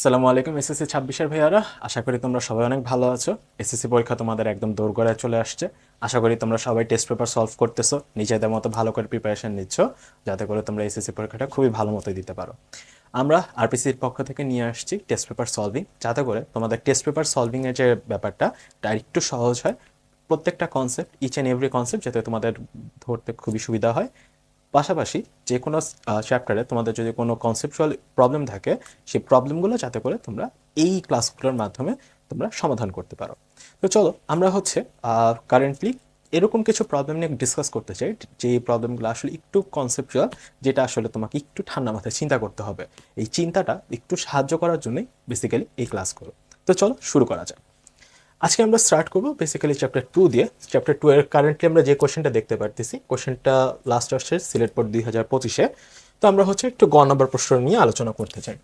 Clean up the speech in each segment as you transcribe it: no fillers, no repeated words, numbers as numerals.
আসসালামু আলাইকুম এসএসসি 26-এর ভাইয়ারা, আশা করি তোমরা সবাই অনেক ভালো আছো। এসএসসি পরীক্ষা তোমাদের একদম দোরগোড়ায় চলে আসছে। আশা করি তোমরা সবাই টেস্ট পেপার সলভ করতেছো, নিজেদের মতো ভালো করে প্রিপারেশন নিচ্ছ, যাতে করে তোমরা এসএসসি পরীক্ষাটা খুবই ভালো মতো দিতে পারো। আমরা আরপিসির পক্ষ থেকে নিয়ে আসছি টেস্ট পেপার সলভিং, যাতে করে তোমাদের টেস্ট পেপার সলভিংয়ের যে ব্যাপারটা তা একটু সহজ হয়। প্রত্যেকটা concept, each and every concept যাতে তোমাদের ধরতে খুবই সুবিধা হয়। পাশাপাশি যে কোনো চ্যাপ্টারে তোমাদের যদি কোনো কনসেপচুয়াল প্রবলেম থাকে, সেই প্রবলেমগুলো যাতে করে তোমরা এই ক্লাসগুলোর মাধ্যমে তোমরা সমাধান করতে পারো। তো চলো আমরা কারেন্টলি এরকম কিছু প্রবলেম নিয়ে ডিসকাস করতে চাই, যে প্রবলেমগুলো আসলে একটু কনসেপচুয়াল, যেটা আসলে তোমাকে একটু ঠান্ডা মাথায় চিন্তা করতে হবে। এই চিন্তাটা একটু সাহায্য করার জন্যই বেসিক্যালি এই ক্লাসগুলো। তো চলো শুরু করা যাক। আজকে আমরা স্টার্ট করবো বেসিক্যালি চ্যাপ্টার 2 দিয়ে। চ্যাপ্টার 2 এর কারেন্টলি আমরা যে কোশ্চেনটা দেখতে পারতেছি, কোশ্চেনটা লাস্ট আসছে সিলেট বোর্ড 2025-এ। তো আমরা একটু গ নম্বর প্রশ্ন নিয়ে আলোচনা করতে চাই।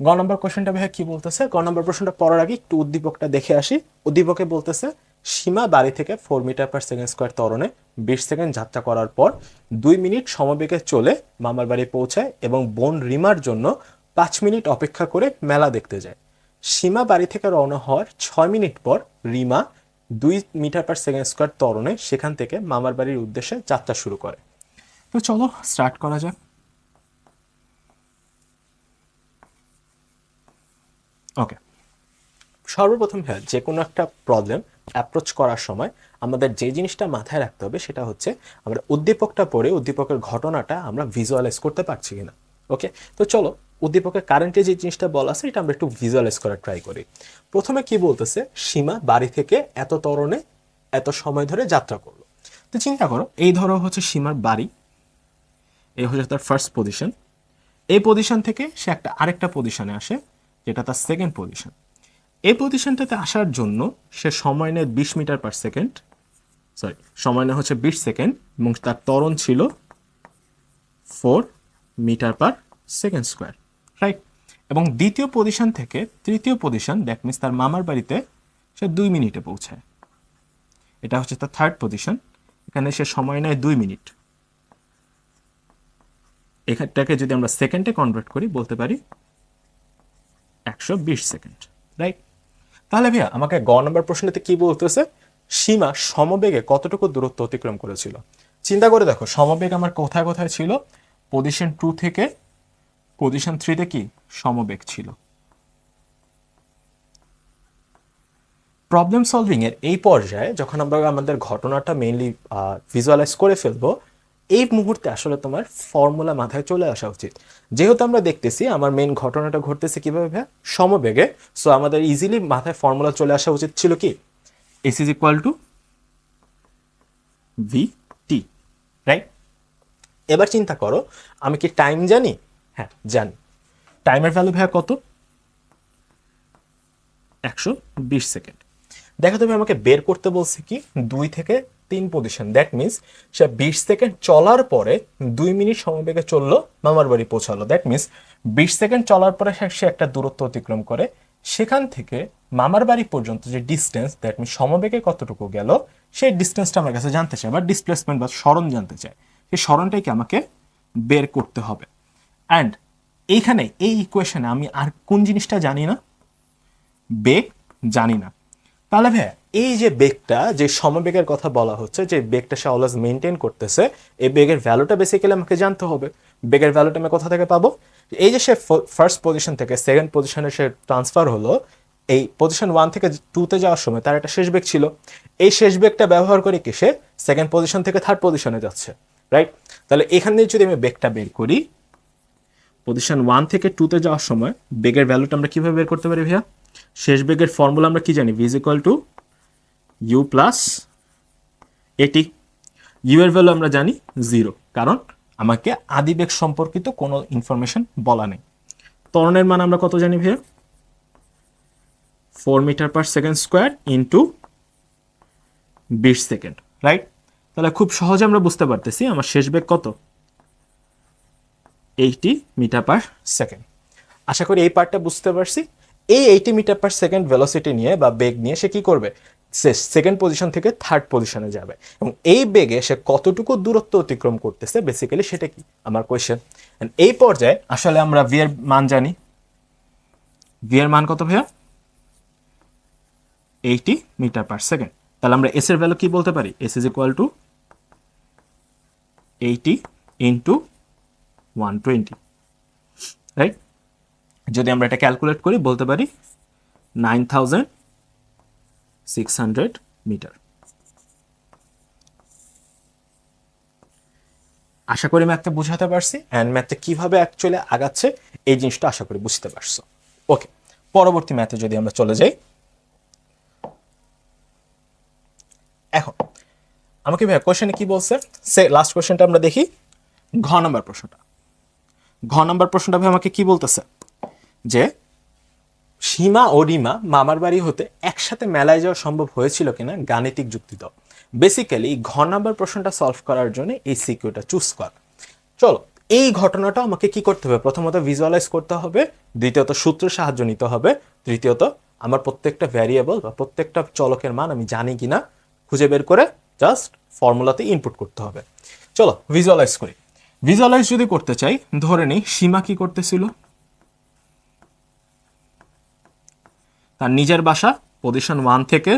গ নম্বর কোশ্চেনটা ভাইয়া কি বলতেছে, গ নম্বর প্রশ্নটা পড়ার আগে একটু উদ্দীপকটা দেখে আসি। উদ্দীপকে বলতেছে, সীমা বাড়ি থেকে 4 মিটার পার সেকেন্ড স্কোয়ার ত্বরণে 20 সেকেন্ড যাত্রা করার পর 2 মিনিট সমবেগে চলে মামার বাড়ি পৌঁছায় এবং বোন রিমার জন্য 5 মিনিট অপেক্ষা করে মেলা দেখতে যায়। সীমা বাড়ি থেকে রওনা হওয়ার 6 মিনিট পর Rima 2 metre per second square ত্বরণে সেখান থেকে মামার বাড়ির উদ্দেশ্যে যাত্রা শুরু করে। তো চলো স্টার্ট করা যাক। ওকে, সর্বপ্রথম হ্যাঁ, যে কোনো একটা প্রবলেম অ্যাপ্রোচ করার সময় আমাদের যে জিনিসটা মাথায় রাখতে হবে সেটা হচ্ছে আমরা উদ্দীপকটা পড়ে উদ্দীপকের ঘটনাটা আমরা ভিজুয়ালাইজ করতে পারছি কিনা। ওকে, তো চলো উদ্দীপকের কারেন্টে যে জিনিসটা বলা আছে এটা আমরা একটু ভিজুয়ালাইজ করার ট্রাই করি। প্রথমে কি বলতেছে, সীমা বাড়ি থেকে এত ত্বরণে এত সময় ধরে যাত্রা করলো। তো চিন্তা করো, এই ধরো হচ্ছে সীমার বাড়ি, এই হচ্ছে তার ফার্স্ট পজিশন। এই পজিশন থেকে সে আরেকটা পজিশনে আসে, যেটা তার সেকেন্ড পজিশন। এই পজিশনটাতে আসার জন্য সে সময় নেয় 20 মিটার পার সেকেন্ড, সরি সময় নেয় হচ্ছে 20 সেকেন্ড, এবং তার ত্বরণ ছিল 4 metre per second square, right. এবং দ্বিতীয় পজিশন থেকে তৃতীয় পজিশন, দ্যাট মিনস তার মামার বাড়িতে সে 2 মিনিটে পৌঁছায়। এটা হচ্ছে তার থার্ড পজিশন, এখানে সে সময় নেয় 2 মিনিট। এখানটাকে যদি আমরা সেকেন্ডে কনভার্ট করি বলতে পারি 120 সেকেন্ড, রাইট। তাহলে ভাইয়া আমাকে গ নম্বর প্রশ্নতে কি বলতেছে, সীমা সমবেগে কতটুকু দূরত্ব অতিক্রম করেছিল। চিন্তা করে দেখো, সমবেগ আমার কোথায় কোথায় ছিল, পজিশন 2 থেকে পজিশন 3-তে কি সমবেগ ছিল। প্রবলেম সলভিং এর এই পর্যায়ে যখন আমরা আমাদের ঘটনাটা মেইনলি ভিজুয়ালাইজ করে ফেলবো, এই মুহূর্তে আসলে তোমার ফর্মুলা মাথায় চলে আসা উচিত। যেহেতু আমরা দেখতেছি আমার মেইন ঘটনাটা ঘটতেছে কিভাবে ভাইয়া, সমবেগে, সো আমাদের ইজিলি মাথায় ফর্মুলা চলে আসা উচিত ছিল কি, S is equal two V T, right. এবার চিন্তা করো, আমি কি টাইম জানি? হ্যাঁ জানি। টাইমের ভ্যালু ভাইয়া কত, 120 সেকেন্ড। দেখা যাবে আমাকে বের করতে বলছে কি 2 থেকে 3 position, that means say 20 second চলার পরে 2 মিনিট সমবেগে চললো, মামার বাড়ি পৌঁছালো। দ্যাট মিনস 20 সেকেন্ড চলার পরে সে একটা দূরত্ব অতিক্রম করে, সেখান থেকে মামার বাড়ি পর্যন্ত যে ডিস্টেন্স, দ্যাট মিনস সমবেগে কতটুকু গেল, সেই ডিস্টেন্সটা আমার কাছে জানতে চাই, বা ডিসপ্লেসমেন্ট বা সরণ জানতে চাই। সেই সরণটাকে আমাকে বের করতে হবে। অ্যান্ড এইখানে এই ইকুয়েশনে আমি আর কোন জিনিসটা জানি না, বেগ জানি না। তাহলে ভাইয়া এই যে বেগটা, যে সমবেগের কথা বলা হচ্ছে, যে বেগটা সে অলওয়েজ মেনটেন করতেছে, এই বেগের ভ্যালুটা বেসিক্যালি আমাকে জানতে হবে। বেগের ভ্যালুটা আমি কোথা থেকে পাবো, এই যে সে ফার্স্ট পজিশন থেকে সেকেন্ড পজিশনে সে ট্রান্সফার হলো, এই পজিশন 1 থেকে 2-তে যাওয়ার সময় তার একটা শেষ বেগ ছিল। এই শেষ বেগটা ব্যবহার করে কি সে সেকেন্ড পজিশন থেকে থার্ড পজিশনে যাচ্ছে, রাইট। তাহলে এখানে যদি আমি বেগটা বের করি, পজিশন 1 থেকে 2-তে যাওয়ার সময় বেগের ভ্যালুটা আমরা কিভাবে বের করতে পারি ভাইয়া, শেষ বেগের ফর্মুলা আমরা কি জানি, v is equal to u plus a t. U এর ভ্যালু আমরা জানি 0, কারণ আমাকে আদিবেগ সম্পর্কিত কোনো ইনফরমেশন বলা নেই। ত্বরণের মান আমরা কত জানি ভাইয়া, 4 metre per second square into 20 second, right. তাহলে খুব সহজে আমরা বুঝতে পারতেছি আমার শেষ বেগ কত, 80 মিটার পার সেকেন্ড। আশা করি এই পার্টটা বুঝতে পারছি। এই 80 মিটার পার সেকেন্ড ভেলোসিটি নিয়ে বা বেগ নিয়ে সে কি করবে, সেকেন্ড পজিশন থেকে থার্ড পজিশনে যাবে, এবং এই বেগে সে কতটুকু দূরত্ব অতিক্রম করতেছে বেসিক্যালি সেটা কি আমার কোয়েশ্চেন। এই পর্যায়ে আসলে আমরা ভি এর মান জানি, ভি এর মান কত ভাইয়া? 80 মিটার পার সেকেন্ড। তাহলে আমরা এস এর ভ্যালু কি বলতে পারি? S is equal two 80 into 120, right? যদি আমরা এটা ক্যালকুলেট করি বলতে পারি 9600 মিটার। আশা করি ম্যাথটা বুঝাতে পারছি, অ্যান্ড ম্যাথটা কিভাবে অ্যাকচুয়ালি আগাচ্ছে এই জিনিসটা আশা করি বুঝতে পারছো। ওকে, পরবর্তী ম্যাথে যদি আমরা চলে যাই, এখন আমাকে ভাইয়া কোশ্চেনে কি বলছে, সে লাস্ট কোশ্চেনটা আমরা দেখি, ঘ নম্বর প্রশ্নটা। ঘ নম্বর প্রশ্নটা ভাই আমাকে কি বলতেছে যে সীমা ও রিমা মামার বাড়ি হতে একসাথে মেলায় যাওয়া সম্ভব হয়েছিল কিনা গাণিতিক যুক্তি দাও। বেসিক্যালি ঘ নম্বর প্রশ্নটা সলভ করার জন্য এই সিকিউটা চুজ কর। চলো, এই ঘটনাটা আমাকে কি করতে হবে? প্রথমত ভিজুয়ালাইজ করতে হবে, দ্বিতীয়ত সূত্রের সাহায্য নিতে হবে, তৃতীয়ত আমার প্রত্যেকটা ভ্যারিয়েবল বা প্রত্যেকটা চলকের মান আমি জানি কিনা খুঁজে বের করে জাস্ট ফর্মুলাতে ইনপুট করতে হবে। চলো ভিজুয়ালাইজ করি। ভিজুয়ালাইজ যদি করতে চাই, ধরে নিই সীমা কি করতেছিল, তার নিজের বাসা পজিশন 1 থেকে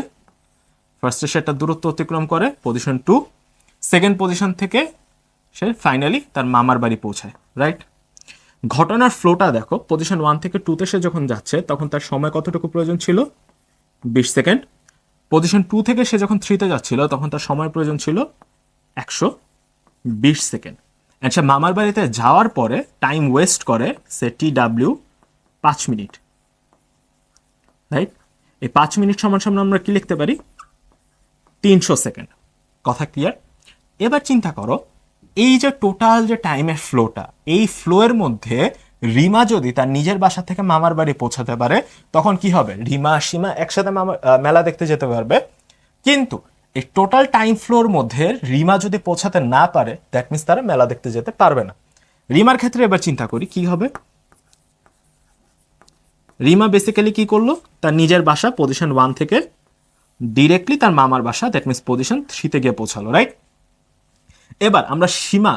ফার্স্টে সেটা দূরত্ব অতিক্রম করে পজিশন 2, সেকেন্ড পজিশন থেকে সে ফাইনালি তার মামার বাড়ি পৌঁছায়, রাইট? ঘটনার ফ্লোটা দেখো, পজিশন 1 থেকে 2তে সে যখন যাচ্ছে তখন তার সময় কতটুকু প্রয়োজন ছিল? 20 সেকেন্ড। পজিশন 2 থেকে সে যখন 3তে যাচ্ছিল তখন তার সময় প্রয়োজন ছিল 120 সেকেন্ড। অ্যান্ড সে মামার বাড়িতে যাওয়ার পরে টাইম ওয়েস্ট করে সে TW 5 মিনিট, রাইট? এই 5 মিনিট সমান সমান আমরা কি লিখতে পারি? 300 সেকেন্ড। কথা ক্লিয়ার? এবার চিন্তা করো, এই যে টোটাল যে টাইমের ফ্লোটা, এই ফ্লোয়ের মধ্যে রিমা যদি তার নিজের বাসা থেকে মামার বাড়ি পৌঁছাতে পারে তখন কি হবে? রিমা সীমা একসাথে মেলা দেখতে যেতে পারবে। কিন্তু এই টোটাল টাইম ফ্লোর মধ্যে রিমা যদি পৌঁছাতে না পারে, দ্যাট মিনস তারা মেলা দেখতে যেতে পারবে না। রিমার ক্ষেত্রে এবার চিন্তা করি কি হবে। রিমা বেসিক্যালি কি করলো? তার নিজের বাসা পজিশন 1 থেকে ডিরেক্টলি তার মামার বাসা দ্যাট মিনস পজিশন 3তে গিয়ে পৌঁছালো, রাইট? এবার আমরা সীমা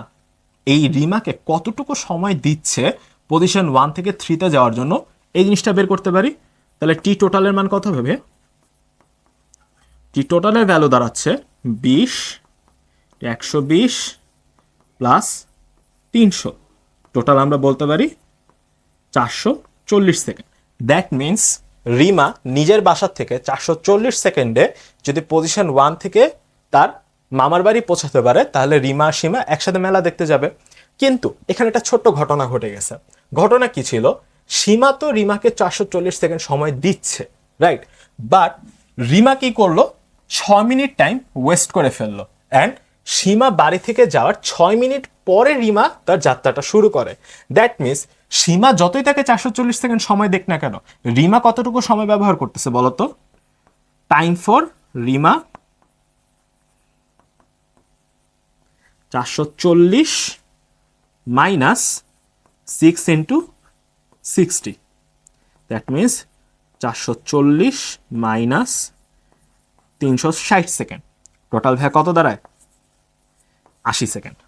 এই রিমাকে কতটুকু সময় দিচ্ছে পজিশন 1 থেকে 3তে যাওয়ার জন্য এই জিনিসটা বের করতে পারি। তাহলে টি টোটালের মান কত হবে? টি টোটালের ভ্যালু দাঁড়াচ্ছে 20, 120 প্লাস 300, টোটাল আমরা বলতে পারি 440 সেকেন্ড। দ্যাট মিনস রিমা নিজের বাসার থেকে 440 সেকেন্ডে যদি পজিশন 1 থেকে তার মামার বাড়ি পৌঁছাতে পারে তাহলে রিমা আর সীমা একসাথে মেলা দেখতে যাবে। কিন্তু এখানে একটা ছোট্ট ঘটনা ঘটে গেছে। ঘটনা কি ছিল? সীমা তো রিমাকে 440 সেকেন্ড সময় দিচ্ছে, রাইট? বাট রিমা কি করলো? 6 মিনিট টাইম ওয়েস্ট করে ফেললো, অ্যান্ড সীমা বাড়ি থেকে যাওয়ার 6 মিনিট পরে রিমা তার যাত্রাটা শুরু করে। দ্যাট মিনস সীমা যতই তাকে 440 সেকেন্ড সময় দেখ না কেন, রিমা কতটুকু সময় ব্যবহার করতেছে বলতো? Time for Rima 440 minus 6 into 60, that means 440 minus 360 second, total ভ্যা কত দাঁড়ায়? 80 সেকেন্ড।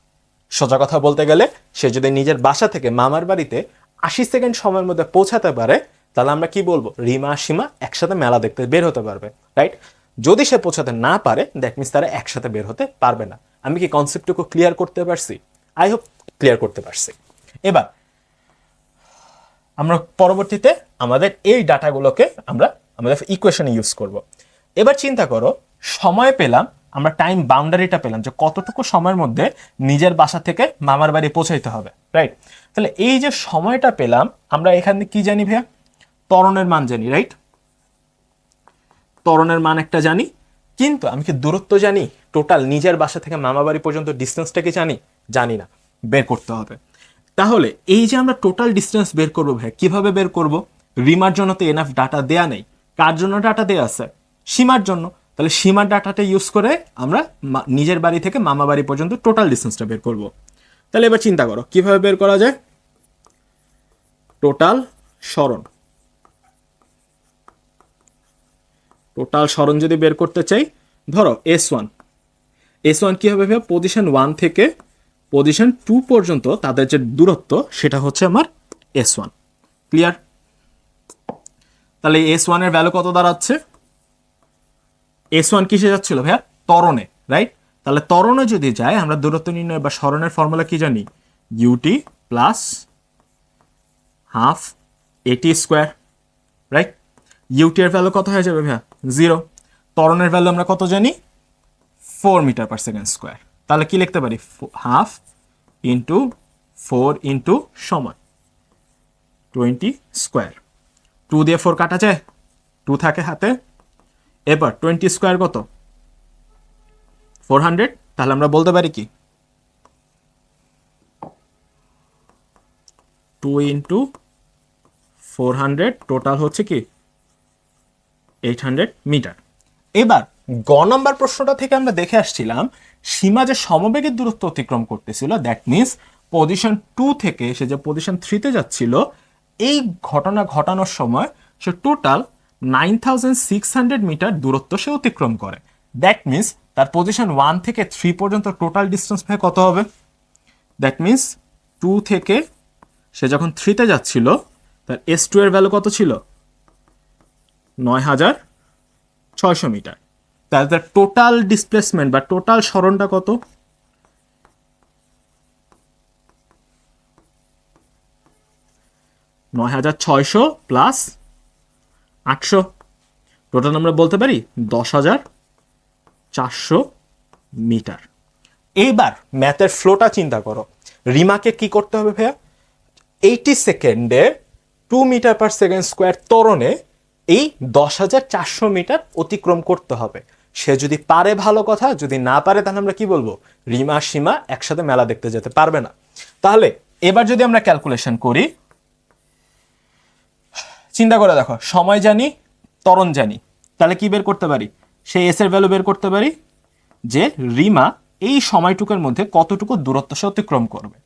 সোজা কথা বলতে গেলে সে যদি নিজের বাসা থেকে মামার বাড়িতে 80 সেকেন্ড সময়ের মধ্যে পৌঁছাতে পারে তাহলে আমরা কি বলবো? রিমা আর সীমা একসাথে মেলা দেখতে বের হতে পারবে, রাইট? যদি সে পৌঁছাতে না পারে দ্যাট মিনস তারা একসাথে বের হতে পারবে না। আমি কি কনসেপ্টটুকু ক্লিয়ার করতে পারছি? আই হোপ ক্লিয়ার করতে পারছি। এবার আমরা পরবর্তীতে আমাদের এই ডাটাগুলোকে আমরা আমাদের ইকুয়েশনে ইউজ করব। এবার চিন্তা করো, সময় পেলাম, আমরা টাইম বাউন্ডারিটা পেলাম যে কতটুকু সময়ের মধ্যে নিজের বাসা থেকে মামার বাড়ি পৌঁছাইতে হবে, রাইট? তাহলে এই যে সময়টা পেলাম, আমরা এখানে কি জানি ভাইয়া? ত্বরণের মান জানি, রাইট? ত্বরণের মান একটা জানি, কিন্তু আমি কি দূরত্ব জানি? টোটাল নিজের বাসা থেকে মামা বাড়ি পর্যন্ত ডিস্টেন্সটা কি জানি? জানি না, বের করতে হবে। তাহলে এই যে আমরা টোটাল ডিস্টেন্স বের করবো ভাই, কিভাবে বের করব? রিমার জন্য তো এনাফ ডাটা দেয়া নেই। কার জন্য ডাটা দেয়া আছে? সীমার জন্য। তাহলে সীমার ডাটাটা ইউজ করে আমরা নিজের বাড়ি থেকে মামা বাড়ি পর্যন্ত টোটাল ডিস্টেন্সটা বের করব। তাহলে এবার চিন্তা করো কিভাবে বের করা যায়। টোটাল সরণ টোটাল সরণ যদি বের করতে চাই, ধরো S1 কি হবে ভাইয়া, পজিশন 1 থেকে পজিশন 2 পর্যন্ত তাদের যে দূরত্ব সেটা হচ্ছে আমার S1। ক্লিয়ার? তাহলে S1 এর ভ্যালু কত দাঁড়াচ্ছে? S1 কিসে যাচ্ছিল ভাইয়া? ত্বরণে, রাইট? তাহলে ত্বরণে যদি যায়, আমরা দূরত্ব নির্ণয় বা সরণের ফর্মুলা কি জানি? ইউটি প্লাস হাফ এটি স্কোয়ার, রাইট? ইউটি এর ভ্যালু কত হয়ে যাবে ভাইয়া? 0। ত্বরণের ভ্যালু আমরা কত জানি? 4 মিটার পার সেকেন্ড স্কোয়ার। তাহলে কি লিখতে পারি? হাফ ইন্টু 4 ইন্টু সমান 20 স্কোয়ার। 2 দিয়ে 4 কাটা যায়, 2 থাকে হাতে। এবার 20 স্কোয়ার কত? 400। তাহলে আমরা বলতে পারি কি 2 ইন্টু 400 টোটাল হচ্ছে কি 800 মিটার। এবার গ নাম্বার প্রশ্নটা থেকে আমরা দেখে আসছিলাম সীমা যে সমবেগের দূরত্ব অতিক্রম করতেছিল, দ্যাট মিনস পজিশন 2 থেকে সে যে পজিশন 3 তে যাচ্ছিল, এই ঘটনা ঘটানোর সময় সে টোটাল 9600 মিটার দূরত্ব সে অতিক্রম করে। দ্যাট মিনস তার পজিশন 1 থেকে 3 পর্যন্ত টোটাল ডিস্টেন্স ভাই কত হবে? দ্যাট মিনস 2 থেকে সে যখন 3 তে যাচ্ছিল তার S2 এর ভ্যালু কত ছিল? 9600 মিটার। তাহলে তার টোটাল ডিসপ্লেসমেন্ট বা টোটাল সরণটা কত? 9600 প্লাস 800, টোটাল আমরা বলতে পারি 10400 মিটার। এইবার ম্যাথের ফ্লোটা চিন্তা করো। রিমাকে কি করতে হবে ভাইয়া? 80 সেকেন্ডে 2 মিটার পার সেকেন্ড স্কোয়ার ত্বরণে এই 10400 মিটার অতিক্রম করতে হবে। সে যদি পারে ভালো কথা, যদি না পারে তাহলে আমরা কি বলবো? রিমা সীমা একসাথে মেলা দেখতে যেতে পারবে না। তাহলে এবার যদি আমরা ক্যালকুলেশন করি, চিন্তা করে দেখো, সময় জানি, ত্বরণ জানি, তাহলে কি বের করতে পারি? সেই এস এর ভ্যালু বের করতে পারি যে রিমা এই সময়টুকুর মধ্যে কতটুকু দূরত্ব সে অতিক্রম করবে।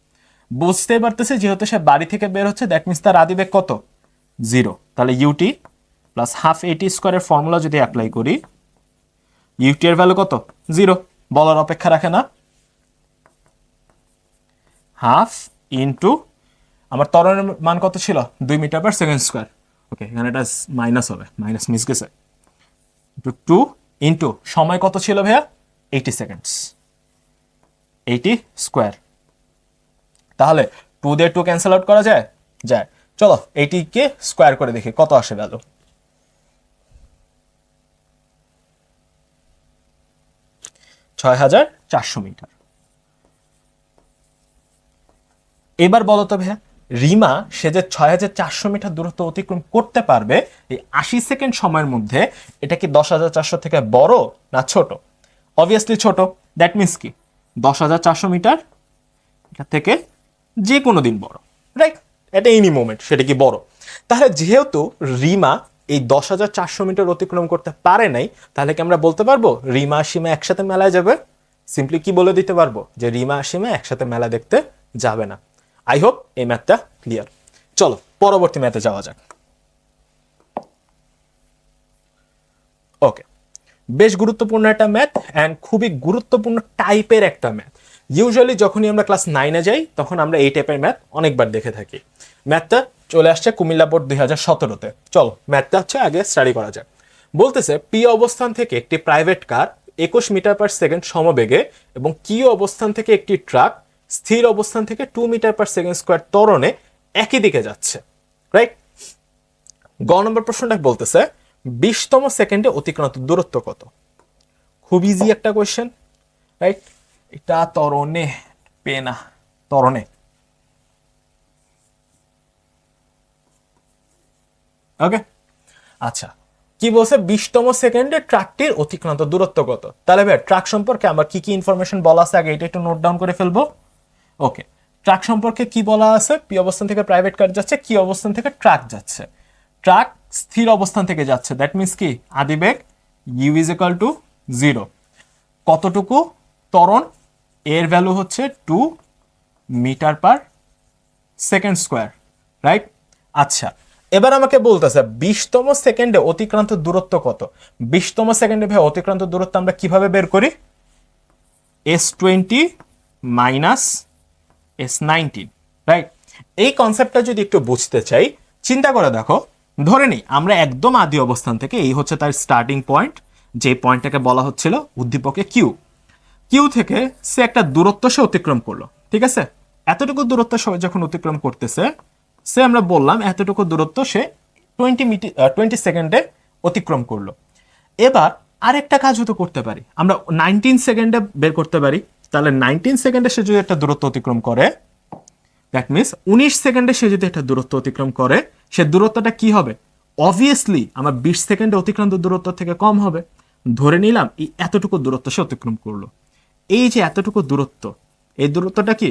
বুঝতে পারতেছে যেহেতু সে বাড়ি থেকে বের হচ্ছে, দ্যাট মিনস তার আদিবেগ কত? 0। তাহলে ইউটি প্লাস হাফ এটি স্কোয়ারের ফর্মুলা যদি অ্যাপ্লাই করি, ইউটি এর ভ্যালু কত? 0, বলার অপেক্ষা রাখে না। হাফ ইন্টু আমার ত্বরণের মান কত ছিল? 2 মিটার পার সেকেন্ড স্কোয়ার। ওকে, এখানে এটা মাইনাস হবে, মাইনাস মিস গেছে। 2 ইন্টু সময় কত ছিল ভাইয়া? 80 সেকেন্ডস, 80 স্কোয়ার। তাহলে 2 দিয়ে 2 ক্যান্সেল আউট করা যায়? যায়। চলো 80 কে স্কোয়ার করে দেখি কত আসে ভ্যালু। 6400 মিটার। এবার বলো তো ভাইয়া, রিমা সে যে 6400 মিটার দূরত্ব অতিক্রম করতে পারবে এই 80 সেকেন্ড সময়ের মধ্যে, এটা কি 10400 থেকে বড় না ছোট? অবভিয়াসলি ছোট। দ্যাট মিনস কি 10400 মিটার এটা থেকে যে কোনো দিন বড়, রাইট? এটা এনি মোমেন্ট, সেটা কি বড়? তাহলে যেহেতু রিমা এই 10400 মিটার অতিক্রম করতে পারে নাই, তাহলে কি আমরা বলতে পারবো রিমা সীমা একসাথে মেলায় যাবে? সিম্পলি কি বলে দিতে পারবো যে রিমা সীমা একসাথে মেলা দেখতে যাবে না। আই হোপ এই ম্যাথটা ক্লিয়ার। চলো পরবর্তী ম্যাথে যাওয়া যাক। ওকে, বেশ গুরুত্বপূর্ণ একটা ম্যাথ অ্যান্ড খুবই গুরুত্বপূর্ণ টাইপের একটা ম্যাথ। ইউজুয়ালি যখনই আমরা ক্লাস 9-এ যাই তখন আমরা এই টাইপের ম্যাথ অনেকবার দেখে থাকি। ম্যাথটা চলে আসছে কুমিল্লা বোর্ড 2017-তে। চলো ম্যাথটা হচ্ছে আগে স্টাডি করা যাক। বলতেছে পি অবস্থান থেকে একটি private car 21 metre per second সমবেগে এবং কিউ অবস্থান থেকে একটি ট্রাক স্থির অবস্থান থেকে 2 মিটার পার সেকেন্ড স্কোয়ার ত্বরণে একই দিকে যাচ্ছে, রাইট? গ নম্বর প্রশ্নটা বলতেছে 20তম সেকেন্ডে অতিক্রান্ত দূরত্ব কত? খুব ইজি একটা কোয়েশ্চেন, রাইট? এটা ত্বরণে, পেনা ত্বরণে। ওকে, আচ্ছা কি বলছে? 20তম সেকেন্ডে ট্রাকটির অতিক্রান্ত দূরত্ব কত? তাহলে ভাই ট্রাক সম্পর্কে আমার কি কি ইনফরমেশন বলা আছে আগে এটা একটু নোট ডাউন করে ফেলবো। ওকে, ট্রাক সম্পর্কে কি বলা আছে? পি অবস্থান থেকে প্রাইভেট কার যাচ্ছে, কি অবস্থান থেকে ট্রাক যাচ্ছে। ট্রাক স্থির অবস্থান থেকে যাচ্ছে, দ্যাট মিনস কি আদিবেগ ইউ ইজ ইকুয়াল টু 0। কতটুকু ত্বরণ? এর ভ্যালু হচ্ছে 2 metre per second square, right? আচ্ছা, এবার আমাকে বলতেছে 20তম সেকেন্ডে অতিক্রান্ত দূরত্ব কত। 20তম সেকেন্ডে ভাই অতিক্রান্ত দূরত্ব আমরা কিভাবে বের করি? S20 minus S19, right? এই কনসেপ্টটা যদি একটু বুঝতে চাই, চিন্তা করে দেখো, ধরে নিই আমরা একদম আদি অবস্থান থেকে, এই হচ্ছে তার স্টার্টিং পয়েন্ট, যে পয়েন্টটাকে বলা হচ্ছিল উদ্দীপকে কিউ। কিউ থেকে সে একটা দূরত্ব সে অতিক্রম করলো, ঠিক আছে? এতটুকু দূরত্ব সে যখন অতিক্রম করতেছে, সে আমরা বললাম এতটুকু দূরত্ব সে 20 সেকেন্ডে অতিক্রম করলো। এবার আরেকটা কাজ হতো করতে পারি, আমরা 19 সেকেন্ডে বের করতে পারি। তাহলে 19 সেকেন্ডে সে যদি একটা দূরত্ব অতিক্রম করে, দ্যাট মিনস 19 সেকেন্ডে সে যদি একটা দূরত্ব অতিক্রম করে, সে দূরত্বটা কি হবে? অবভিয়াসলি আমার 20 সেকেন্ডে অতিক্রান্ত দূরত্ব থেকে কম হবে। ধরে নিলাম এই এতটুকু দূরত্ব সে অতিক্রম করলো। এই যে এতটুকু দূরত্ব, এই দূরত্বটা কি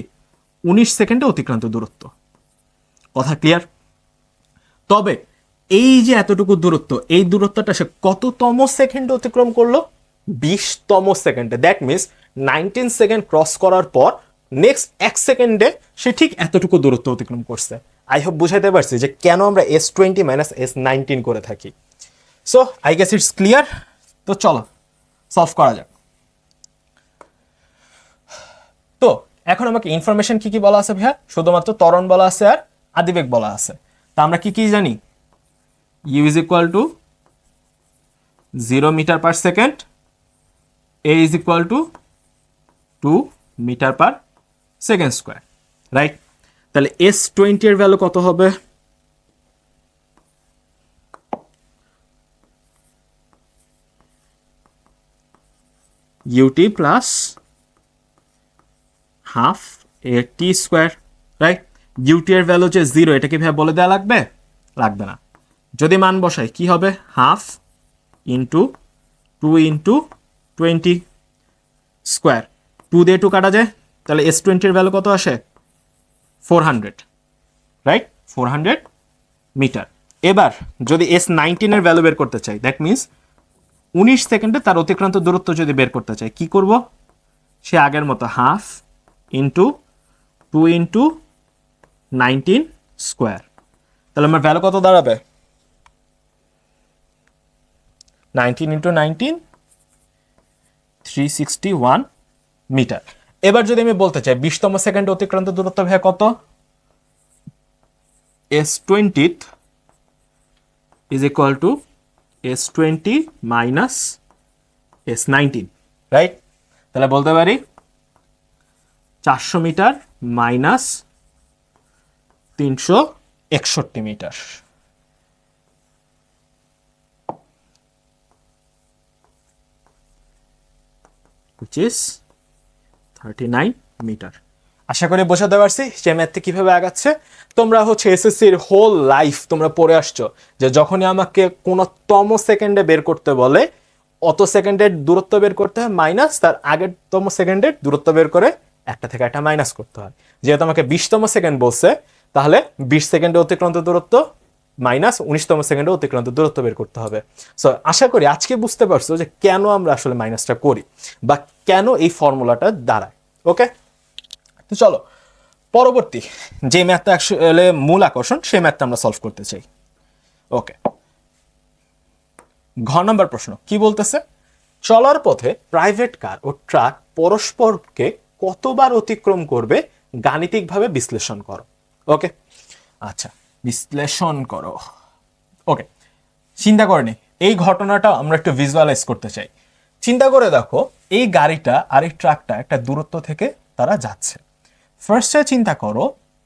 19 সেকেন্ডে অতিক্রান্ত দূরত্ব। কথা ক্লিয়ার? তবে এই যে এতটুকু দূরত্ব, এই দূরত্বটা সে কততম সেকেন্ডে অতিক্রম করলো? 20তম সেকেন্ডে। দ্যাট মিনস 19 সেকেন্ড ক্রস করার পর নেক্সট 1 সেকেন্ডে সে ঠিক এতটুকু দূরত্ব অতিক্রম করছে। আই হোপ বুঝাইতে পারছি যে কেন আমরা S20 মাইনাস S19 করে থাকি। So I guess it's clear. তো চলো সলভ করা যাক। তো এখন আমাকে ইনফরমেশন কি কি বলা আছে ভাইয়া? শুধুমাত্র ত্বরণ বলা আছে আর আদিবেগ বলা আছে। তা আমরা কি কি জানি? u is equal to 0 metre per second, a is equal to 2 metre per second square, right? তাহলে S20 এর ভ্যালু কত হবে? ut plus half a t square, right? ut এর ভ্যালু যে 0, এটা কি ভাই বলে দেওয়া লাগবে? লাগবে না। যদি মান বসাই কি হবে? হাফ ইন্টু 2 ইন্টু 20 স্কোয়ার, 2 দিয়ে 2 কাটা যায়, তাহলে S20 এর ভ্যালু কত আসে? 400, রাইট? 400 মিটার। এবার যদি S19 এর ভ্যালু বের করতে চাই, দ্যাট মিনস 19 সেকেন্ডে তার অতিক্রান্ত দূরত্ব যদি বের করতে চাই, কি করব? সে আগের মতো হাফ ইন্টু 2 ইন্টু 19 স্কোয়ার। তাহলে আমার ভ্যালু কত দাঁড়াবে? 19 ইন্টু 19, 361 মিটার। এবার যদি আমি বলতে চাই 20তম সেকেন্ডে অতিক্রান্ত দূরত্ব ভাইয়া কত? S20 is equal to S20 minus S19, right? তাহলে বলতে পারি 400 metre minus 361 metre. which is 39 metre. আশা করি বোঝাতে পারছি যে ম্যাথে কিভাবে আগাচ্ছে। তোমরা হচ্ছে এসএসসির হোল লাইফ তোমরা পড়ে আসছো যে যখনই আমাকে কোনো তম সেকেন্ডে বের করতে বলে, অত সেকেন্ডের দূরত্ব বের করতে হয় মাইনাস তার আগের তম সেকেন্ডের দূরত্ব বের করে একটা থেকে একটা মাইনাস করতে হয়। যেহেতু আমাকে 20তম সেকেন্ড বলছে, তাহলে 20 সেকেন্ডে অতিক্রান্ত দূরত্ব মাইনাস 19তম সেকেন্ডে অতিক্রান্ত দূরত্ব বের করতে হবে। সো আশা করি আজকে বুঝতে পারছো যে কেন আমরা আসলে মাইনাসটা করি বা কেন এই ফর্মুলাটা দাঁড়ায়। ওকে, তো চলো পরবর্তী যে ম্যাথটা আসলে মূল আকর্ষণ, সেই ম্যাথটা আমরা সলভ করতে চাই। ওকে, ঘ নম্বর প্রশ্ন কি বলতেছে? চলার পথে প্রাইভেট কার ও ট্রাক পরস্পরকে কতবার অতিক্রম করবে গাণিতিকভাবে বিশ্লেষণ করো। ওকে, আচ্ছা বিশ্লেষণ করো। ওকে, চিন্তা করে নি এই ঘটনাটা আমরা একটু ভিজুয়ালাইজ করতে চাই। চিন্তা করে দেখো, এই গাড়িটা আর এই ট্রাকটা একটা দূরত্ব থেকে তারা যাচ্ছে। ফার্স্টে চিন্তা করো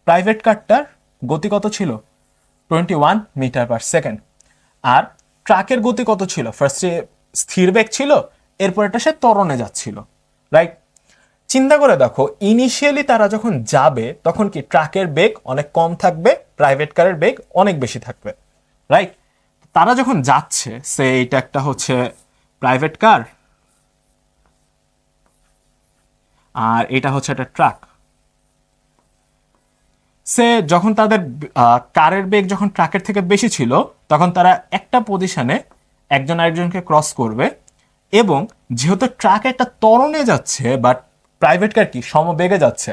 প্রাইভেট কারটার গতি কত ছিল? 21 মিটার পার সেকেন্ড। আর ট্রাকের গতি কত ছিল? ফার্স্টে স্থির বেগ ছিল, এরপর এটা সে ত্বরণে যাচ্ছিল, রাইট? চিন্তা করে দেখো ইনিশিয়ালি তারা যখন যাবে তখন কি ট্রাকের বেগ অনেক কম থাকবে, প্রাইভেট কারের বেগ অনেক বেশি থাকবে, রাইট? তারা যখন যাচ্ছে, সে এটা একটা হচ্ছে প্রাইভেট কার আর এটা হচ্ছে একটা ট্রাক। সে যখন তাদের কারের বেগ যখন ট্রাকের থেকে বেশি ছিল, তখন তারা একটা পজিশনে একজন আরেকজনকে ক্রস করবে, এবং যেহেতু ট্রাক একটা ত্বরণে যাচ্ছে বাট প্রাইভেট কার কি সমবেগে যাচ্ছে,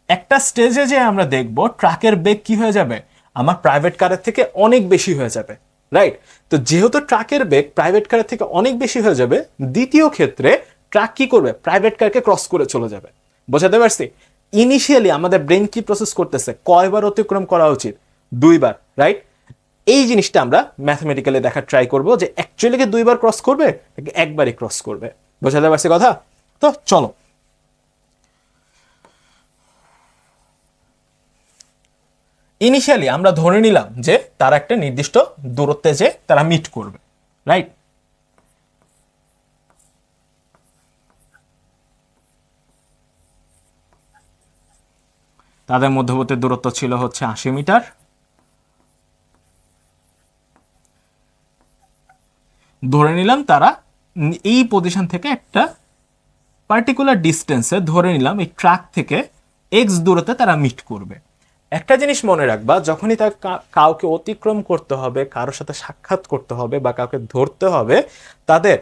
একটা স্টেজে যে আমরা দেখব ট্রাকের বেগ কি হয়ে যাবে, আমার প্রাইভেট কারের থেকে অনেক বেশি হয়ে যাবে, রাইট? তো যেহেতু ট্রাকের বেগ প্রাইভেট কারের থেকে অনেক বেশি হয়ে যাবে, দ্বিতীয় ক্ষেত্রে ট্রাক কি করবে, প্রাইভেট কারকে ক্রস করে চলে যাবে। বোঝাতে পারছি? ইনিশিয়ালি আমাদের ব্রেন কি প্রসেস করতেছে, কয়বার অতিক্রম করা উচিত, 2বার, রাইট? এই জিনিসটা আমরা ম্যাথমেটিক্যালি দেখার ট্রাই করব যে অ্যাকচুয়ালি কি 2বার ক্রস করবে নাকি একবারই ক্রস করবে। বোঝাতে পারছি কথা? তো চলো, ইনিশিয়ালি আমরা ধরে নিলাম যে তারা একটা নির্দিষ্ট দূরত্বে যে তারা মিট করবে, রাইট? তাদের মধ্যবর্তী দূরত্ব ছিল হচ্ছে 80 মিটার। ধরে নিলাম তারা এই পজিশন থেকে একটা পার্টিকুলার ডিস্টেন্সে, ধরে নিলাম এই ট্রাক থেকে এক্স দূরত্বে তারা মিট করবে। একটা জিনিস মনে রাখবা, যখনই তার কাউকে অতিক্রম করতে হবে, কারোর সাথে সাক্ষাৎ করতে হবে বা কাউকে ধরতে হবে, তাদের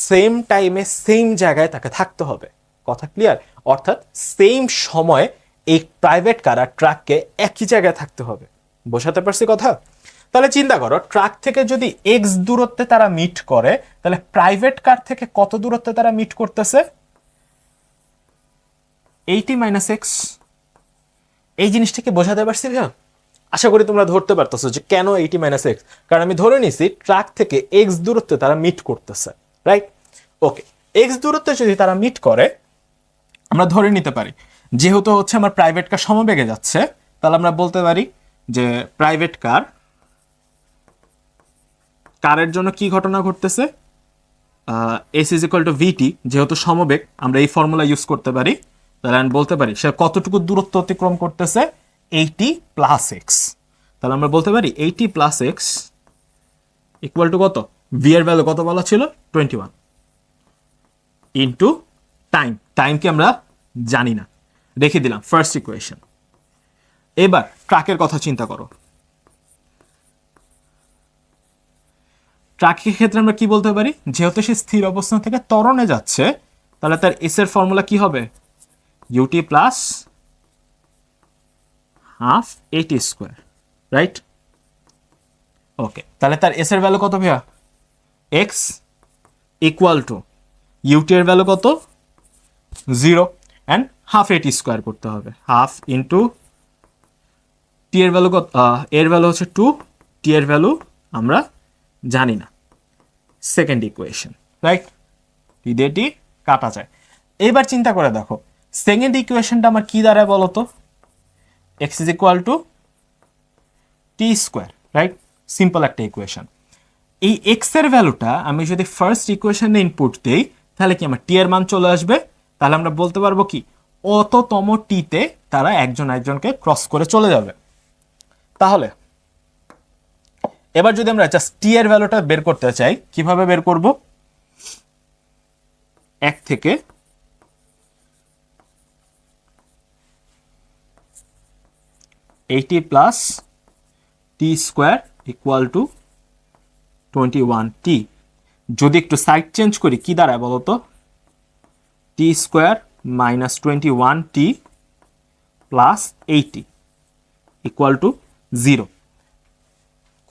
সেম টাইমে সেম জায়গায় তাকে থাকতে হবে। কথা ক্লিয়ার? অর্থাৎ সেম সময় এই প্রাইভেট কার আর ট্রাককে একই জায়গায় থাকতে হবে। বোঝাতে পারছি কথা? তাহলে চিন্তা করো, ট্রাক থেকে যদি এক্স দূরত্বে তারা মিট করে, তাহলে প্রাইভেট কার থেকে কত দূরত্বে তারা মিট করতেছে? 80 - x। এই জিনিসটাকে বোঝাতে পারছি ভাইয়া? আশা করি তোমরা ধরতে পারতেছো যে কেন 80 - x। কারণ আমি ধরে নিছি ট্রাক থেকে এক্স দূরত্বে তারা মিট করতেছে, রাইট? ওকে, এক্স দূরত্বে যদি তারা মিট করে, আমরা ধরে নিতে পারি যেহেতু হচ্ছে আমার প্রাইভেট কার সমবেগে যাচ্ছে, তাহলে আমরা বলতে পারি যে প্রাইভেট কারের জন্য কি ঘটনা ঘটতেছে, এস ইজ ইকুয়াল টু ভিটি, যেহেতু সমবেগ আমরা এই ফর্মুলা ইউজ করতে পারি। তাহলে আমি বলতে পারি সে কতটুকু দূরত্ব অতিক্রম করতেছে, 80 + x। তাহলে আমরা বলতে পারি 80 + x ইকুয়াল টু কত, ভি এর ভ্যালু কত বলা ছিল, 21, ইন্টু টাইম কি আমরা জানি না, রেখে দিলাম ফার্স্ট ইকুয়েশন। এবার ট্রাকের কথা চিন্তা করো। ট্রাকের ক্ষেত্রে আমরা কি বলতে পারি, যেহেতু সে স্থির অবস্থান থেকে ত্বরণে যাচ্ছে, তাহলে তার এস এর ফর্মুলা কি হবে, ইউটি প্লাস হাফ এটি স্কোয়ার, রাইট? ওকে, তাহলে তার এস এর ভ্যালু কত ভাইয়া, এক্স ইকুয়াল টু ইউটি এর ভ্যালু কত, 0, অ্যান্ড হাফ এটি স্কোয়ার করতে হবে, হাফ ইন্টু টি এর ভ্যালু কত, এর ভ্যালু হচ্ছে 2, টি এর ভ্যালু আমরা জানি না। Second equation, right? টি দিয়ে টি কাটা যায়। এবার চিন্তা করে দেখো, সেকেন্ড ইকুয়েশনটা আমার কি দাঁড়ায় বলো তো, x is equal to T square, right? Simple একটা ইকুয়েশন। এই এক্স এর ভ্যালুটা আমি যদি ফার্স্ট ইকুয়েশনে ইনপুট দিই, তাহলে কি আমার টি এর মান চলে আসবে। তাহলে আমরা বলতে পারবো কি, অততম টিতে তারা একজন একজনকে ক্রস করে চলে যাবে। তাহলে এবার যদি আমরা জাস্ট টি এর ভ্যালুটা বের করতে চাই, কিভাবে বের করব, 1 থেকে eighty plus t square equal to 21t। যদি একটু সাইড চেঞ্জ করি কি দাঁড়ায় বলতো, t square minus 21t plus 80 equal to 0।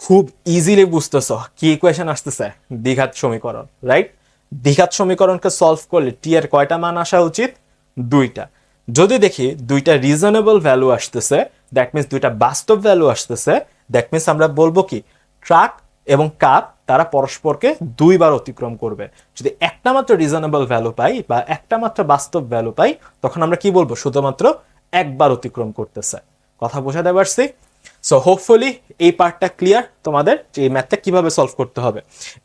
খুব ইজিলি বুঝতেছো কি ইকুয়েশন আসতেছে, দ্বিঘাত সমীকরণ, রাইট? দ্বিঘাত সমীকরণকে সলভ করলে টি এর কয়টা মান আসা উচিত, 2টা। যদি দেখি 2টা রিজনেবল ভ্যালু আসতেছে, দ্যাট মিনস 2টা বাস্তব ভ্যালু আসতেছে, দ্যাট মিনস আমরা বলবো কি ট্রাক এবং কার তারা পরস্পরকে 2বার অতিক্রম করবে। যদি একটা মাত্র রিজনেবল ভ্যালু পাই বা একটা মাত্র বাস্তব ভ্যালু পাই, তখন আমরা কি বলবো, শুধুমাত্র একবার অতিক্রম করতেছে। কথা বোঝাতে পারছি? সো হোপফুলি এই পার্টটা ক্লিয়ার তোমাদের, যে এই ম্যাথটা কিভাবে সলভ করতে হবে।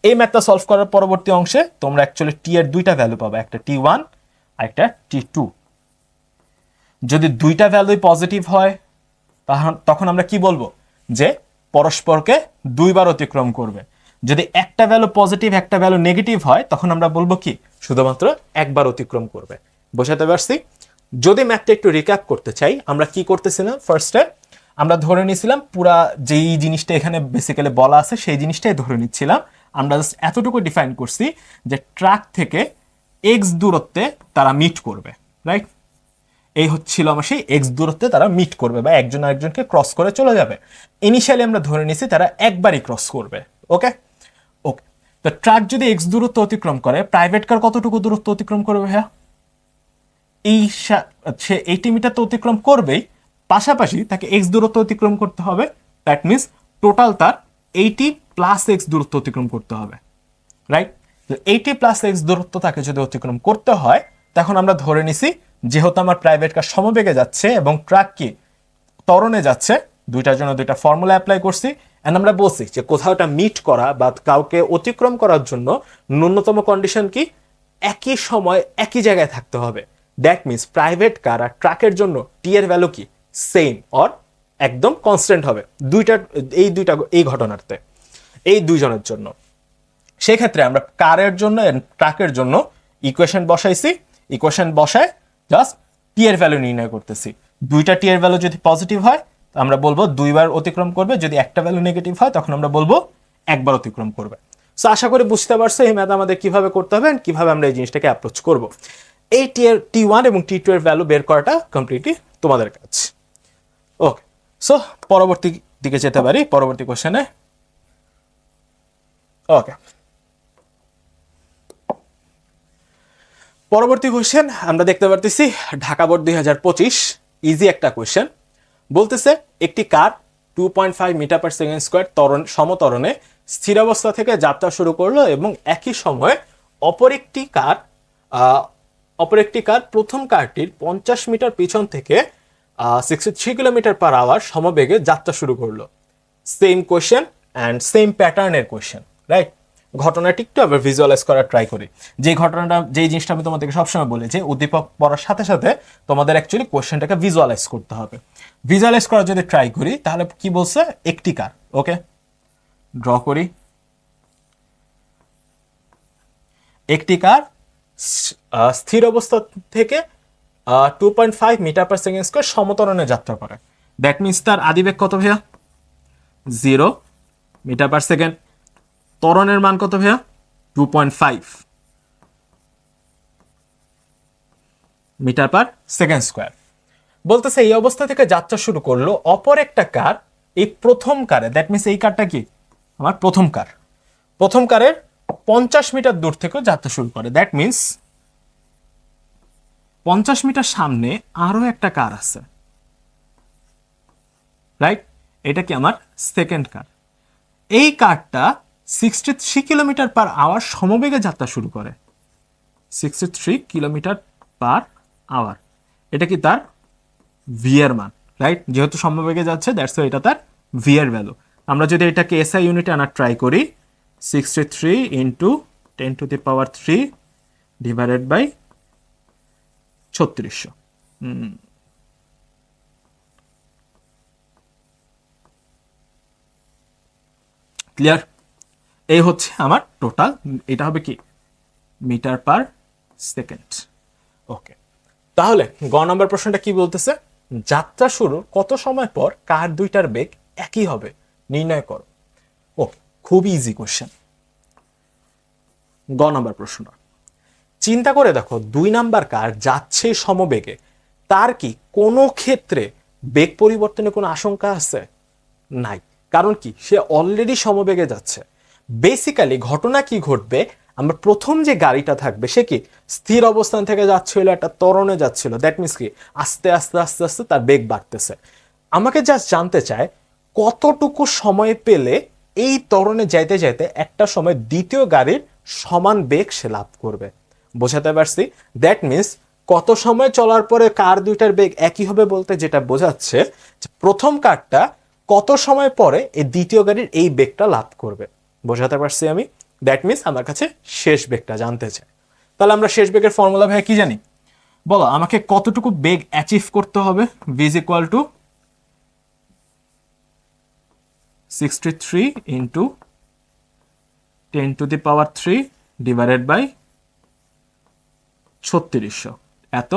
এই ম্যাথটা সলভ করার পরবর্তী অংশে তোমরা অ্যাকচুয়ালি টি এর 2টা ভ্যালু পাবে, একটা t1 আর একটা t2। যদি 2টা ভ্যালুই পজিটিভ হয়, তখন আমরা কি বলবো, যে পরস্পরকে 2বার অতিক্রম করবে। যদি একটা ভ্যালু পজিটিভ একটা ভ্যালু নেগেটিভ হয়, তখন আমরা বলবো কি শুধুমাত্র একবার অতিক্রম করবে। বোঝাতে পারছি? যদি ম্যাথটা একটু রিক্যাপ করতে চাই, আমরা কি করতেছিলাম, ফার্স্টে আমরা ধরে নিয়েছিলাম পুরা যেই জিনিসটা এখানে বেসিক্যালি বলা আছে সেই জিনিসটাই ধরে নিচ্ছিলাম। আমরা জাস্ট এতটুকু ডিফাইন করছি যে ট্রাক থেকে এক্স দূরত্বে তারা মিট করবে, রাইট? এই হচ্ছিল আমার সেই এক্স দূরত্বে তারা মিট করবে বা একজন আরেকজনকে ক্রস করে চলে যাবে। ইনিশিয়ালি আমরা ধরে নিছি তারা একবারই ক্রস করবে। ওকে ওকে, তো ট্রাক যদি এক্স দূরত্ব অতিক্রম করে, প্রাইভেট কার কতটুকু দূরত্ব অতিক্রম করবে ভাইয়া? সে 80 মিটার তো অতিক্রম করবেই, পাশাপাশি তাকে এক্স দূরত্ব অতিক্রম করতে হবে। দ্যাট মিনস টোটাল তার 80 প্লাস এক্স দূরত্ব অতিক্রম করতে হবে, রাইট? 80 প্লাস এক্স দূরত্ব তাকে যদি অতিক্রম করতে হয়, তখন আমরা ধরে নিছি যেহেতু আমার প্রাইভেট কার সমবেগে যাচ্ছে এবং ট্রাক কি ত্বরণে যাচ্ছে, দুইটার জন্য দুইটা ফর্মুলা অ্যাপ্লাই করছি। এন্ড আমরা বলছি যে কোথাও একটা মিট করা বা কাউকে অতিক্রম করার জন্য ন্যূনতম কন্ডিশন কি, একই সময় একই জায়গায় থাকতে হবে। দ্যাট মিনস প্রাইভেট কার আর ট্রাকের জন্য টি এর ভ্যালু কি সেম অর একদম কনস্ট্যান্ট হবে এই ঘটনাতে এই দুইজনের জন্য। সেক্ষেত্রে আমরা কারের জন্য ট্রাকের জন্য ইকুয়েশন বসাইছি, ইকুয়েশন বসায় জাস্ট টি এর ভ্যালু নির্ণয় করতেছি। দুইটা টি এর ভ্যালু যদি পজিটিভ হয় আমরা বলবো দুইবার অতিক্রম করবে, যদি একটা ভ্যালু নেগেটিভ হয় তখন আমরা বলবো একবার অতিক্রম করবে। সো আশা করি বুঝতে পারছো এই ম্যাথ আমাদের কিভাবে করতে হবে এন্ড কিভাবে আমরা এই জিনিসটাকে অ্যাপ্রোচ করব। এই টি1 এবং টি2 এর ভ্যালু বের করাটা কমপ্লিটলি তোমাদের কাজ। ওকে, সো পরবর্তী দিকে যেতে পারি, পরবর্তী কোশ্চেনে। ওকে, পরবর্তী কোশ্চেন আমরা দেখতে পারতেছি ঢাকা বোর্ড 2025, ইজি একটা কোশ্চেন। বলতেছে একটি কার 2.5 মিটার পার সেকেন্ড স্কোয়ার সমত্বরণে স্থির অবস্থা থেকে যাত্রা শুরু করলো এবং একই সময়ে অপর একটি কার প্রথম কারটির 50 মিটার পিছন থেকে 63 কিলোমিটার পার আওয়ার সমবেগে যাত্রা শুরু করলো। সেম কোশ্চেন অ্যান্ড সেম প্যাটার্নের কোশ্চেন, রাইট? ঘটনাটি একটু আবার ভিজুয়ালাইজ করার ট্রাই করি। যেই জিনিসটা আমি তোমাদেরকে সবসময় বলি যে উদ্দীপক পড়ার সাথে সাথে তোমাদের অ্যাকচুয়ালি কোশ্চেনটাকে ভিজুয়ালাইজ করতে হবে। ভিজুয়ালাইজ করার যদি ট্রাই করি তাহলে কি বলছে, একটি কার, ওকে ড্র করি, একটি কার স্থির অবস্থা থেকে 2.5 মিটার পার সেকেন্ড স্কোয়ার সমত্বরণে যাত্রা করে। দ্যাট মিনস তার আদিবেগ কত ভাইয়া? 0 মিটার পার সেকেন্ড। ত্বরণের মান কত ভাইয়া? 2.5 মিটার পার সেকেন্ড স্কোয়ার। বলতেছে এই অবস্থা থেকে যাত্রা শুরু করলো অপর একটা কার এই প্রথম কারে, দ্যাট মিনস এই কারটা কি আমার প্রথম কারের 50 মিটার দূর থেকে যাত্রা শুরু করে। দ্যাট মিনস 50 মিটার সামনে আরো একটা কার আছে, রাইট? এটা কি আমার সেকেন্ড কার। এই কারটা 63 কিলোমিটার পার আওয়ার সমবেগে যাত্রা শুরু করে, 63 কিলোমিটার পার আওয়ার। এটা কি তার ভি এর মান, রাইট? যেহেতু সমবেগে যাচ্ছে দ্যাটস ওয়াই এটা তার ভি এর ভ্যালু। আমরা যদি এটাকে এসআই ইউনিটে আনার ট্রাই করি, 63 ইন্টু 10⁻³ ডিভাইডেড বাই 3600। ক্লিয়ার? এই হচ্ছে আমার টোটাল, এটা হবে কি মিটার পার সেকেন্ড। ওকে, তাহলে গ নম্বর প্রশ্নটা কি বলতেছে, যাত্রা শুরুর কত সময় পর কার দুইটার বেগ একই হবে নির্ণয় করো। ওকে, খুব ইজি কোশ্চেন। গ নম্বর প্রশ্ন, চিন্তা করে দেখো 2 নাম্বার কার যাচ্ছে সমবেগে, তার কি কোনো ক্ষেত্রে বেগ পরিবর্তনের কোনো আশঙ্কা আছে? নাই। কারণ কি, সে অলরেডি সমবেগে যাচ্ছে। বেসিক্যালি ঘটনা কি ঘটবে, আমরা প্রথম যে গাড়িটা থাকবে সে কি স্থির অবস্থান থেকে যাচ্ছিল, একটা ত্বরণে যাচ্ছিল। দ্যাট মিনস কি আস্তে আস্তে আস্তে আস্তে তার বেগ বাড়তেছে। আমাকে জাস্ট জানতে চায় কতটুকু সময় পেলে এই ত্বরণে যাইতে যাইতে একটা সময় দ্বিতীয় গাড়ির সমান বেগ সে লাভ করবে। বোঝাতে পারছি? দ্যাট মিনস কত সময় চলার পরে কার দুইটার বেগ একই হবে বলতে যেটা বোঝাচ্ছে প্রথম কারটা কত সময় পরে এই দ্বিতীয় গাড়ির এই বেগটা লাভ করবে। বোঝাতে পারছি আমি? দ্যাট মিনস আমার কাছে শেষ বেগটা জানতে চায়। তাহলে আমরা শেষ বেগের ফর্মুলা ভাই কি জানি? বলো আমাকে কতটুকু বেগ অ্যাচিভ করতে হবে। v is equal to 63 into 10⁻³ divided by 3600 এত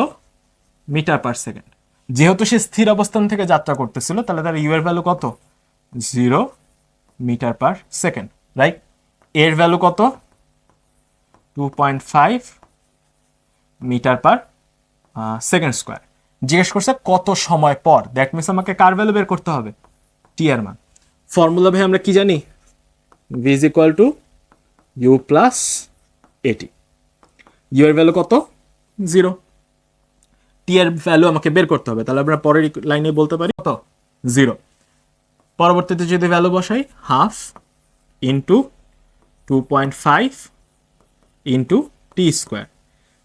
মিটার পার সেকেন্ড। যেহেতু সে স্থির অবস্থান থেকে যাত্রা করতেছিল তাহলে তার ইউ এর ভ্যালু কত? 0 মিটার পার সেকেন্ড, রাইট? এর ভ্যালু কত? 2.5 মিটার পার সেকেন্ড স্কোয়ার। জিজ্ঞেস করছে কত সময় পর, দ্যাট মিনস আমাকে কার ভ্যালু বের করতে হবে, টি এর মান। ফর্মুলা ভাই আমরা কি জানি, v is equal to u plus a t. U এর ভ্যালু কত, 0, টি এর ভ্যালু আমাকে বের করতে হবে, তাহলে আমরা পরের লাইনে বলতে পারি কত, 0। পরবর্তীতে যদি ভ্যালু বসাই, half into 2.5 into T square.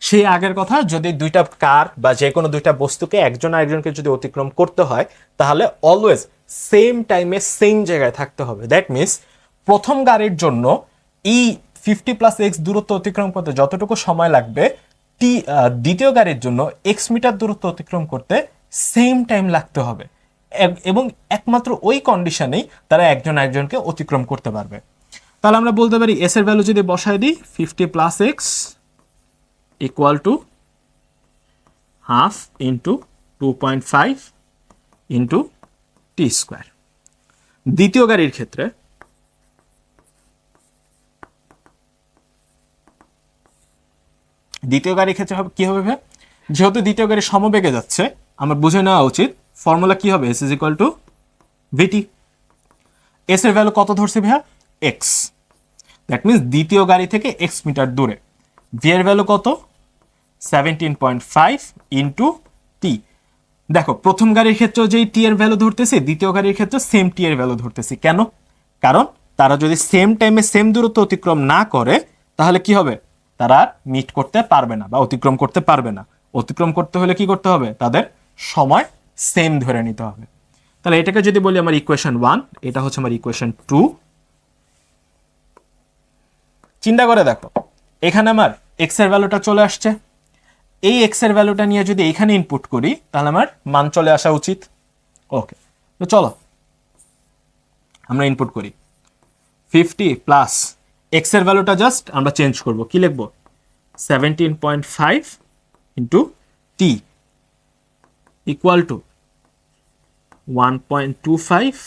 সেই আগের কথা, যদি দুইটা কার বা যে কোনো দুইটা বস্তুকে একজন আরেকজনকে যদি অতিক্রম করতে হয়, তাহলে অলওয়েজ সেম টাইমে সেম জায়গায় থাকতে হবে। দ্যাট মিনস প্রথম গাড়ির জন্য এই 50 + x দূরত্ব অতিক্রম করতে যতটুকু সময় লাগবে, দ্বিতীয় গাড়ির জন্য x মিটার দূরত্ব অতিক্রম করতে সেম টাইম লাগতে হবে, এবং একমাত্র ওই কন্ডিশনেই তারা একজন আরেকজনকে অতিক্রম করতে পারবে। তাহলে আমরা বলতে পারি এস এর ভ্যালু যদি বসায় দিই, 50 + x equal to half into 2.5 into T square. দ্বিতীয় গাড়ির ক্ষেত্রে কি হবে ভাই, যেহেতু দ্বিতীয় গাড়ি সমবেগে যাচ্ছে, আমার বুঝে নেওয়া উচিত ফর্মুলা কি হবে, s is equal to v t. S এর ভ্যালু কত ধরছে ভাইয়া, এক্স, দ্যাট মিনস দ্বিতীয় গাড়ি থেকে এক্স মিটার দূরে। ভি এর ভ্যালু কত, 17.5 ইন্টু টি। দেখো প্রথম গাড়ির ক্ষেত্রে যেই টি এর ভ্যালু ধরতেছি, দ্বিতীয় গাড়ির ক্ষেত্রে সেম টি এর ভ্যালু ধরতেছি। কেন, কারণ তারা যদি সেম টাইমে সেম দূরত্ব অতিক্রম না করে, তাহলে কি হবে, তারা মিট করতে পারবে না বা অতিক্রম করতে পারবে না। অতিক্রম করতে হলে কি করতে হবে, তাদের সময় সেম ধরে নিতে হবে। তাহলে এটাকে যদি বলি আমার ইকুয়েশন 1, এটা হচ্ছে আমার ইকুয়েশন 2। চিন্তা করে দেখো, এখানে আমার এক্স এর ভ্যালুটা চলে আসছে, এই এক্স এর ভ্যালুটা নিয়ে যদি এখানে ইনপুট করি, তাহলে আমার মান চলে আসা উচিত। ওকে, তো চলো আমরা ইনপুট করি 50 প্লাস এক্স এর ভ্যালুটা জাস্ট আমরা চেঞ্জ করব, কি লিখবো, 17.5 into T equal to 1.25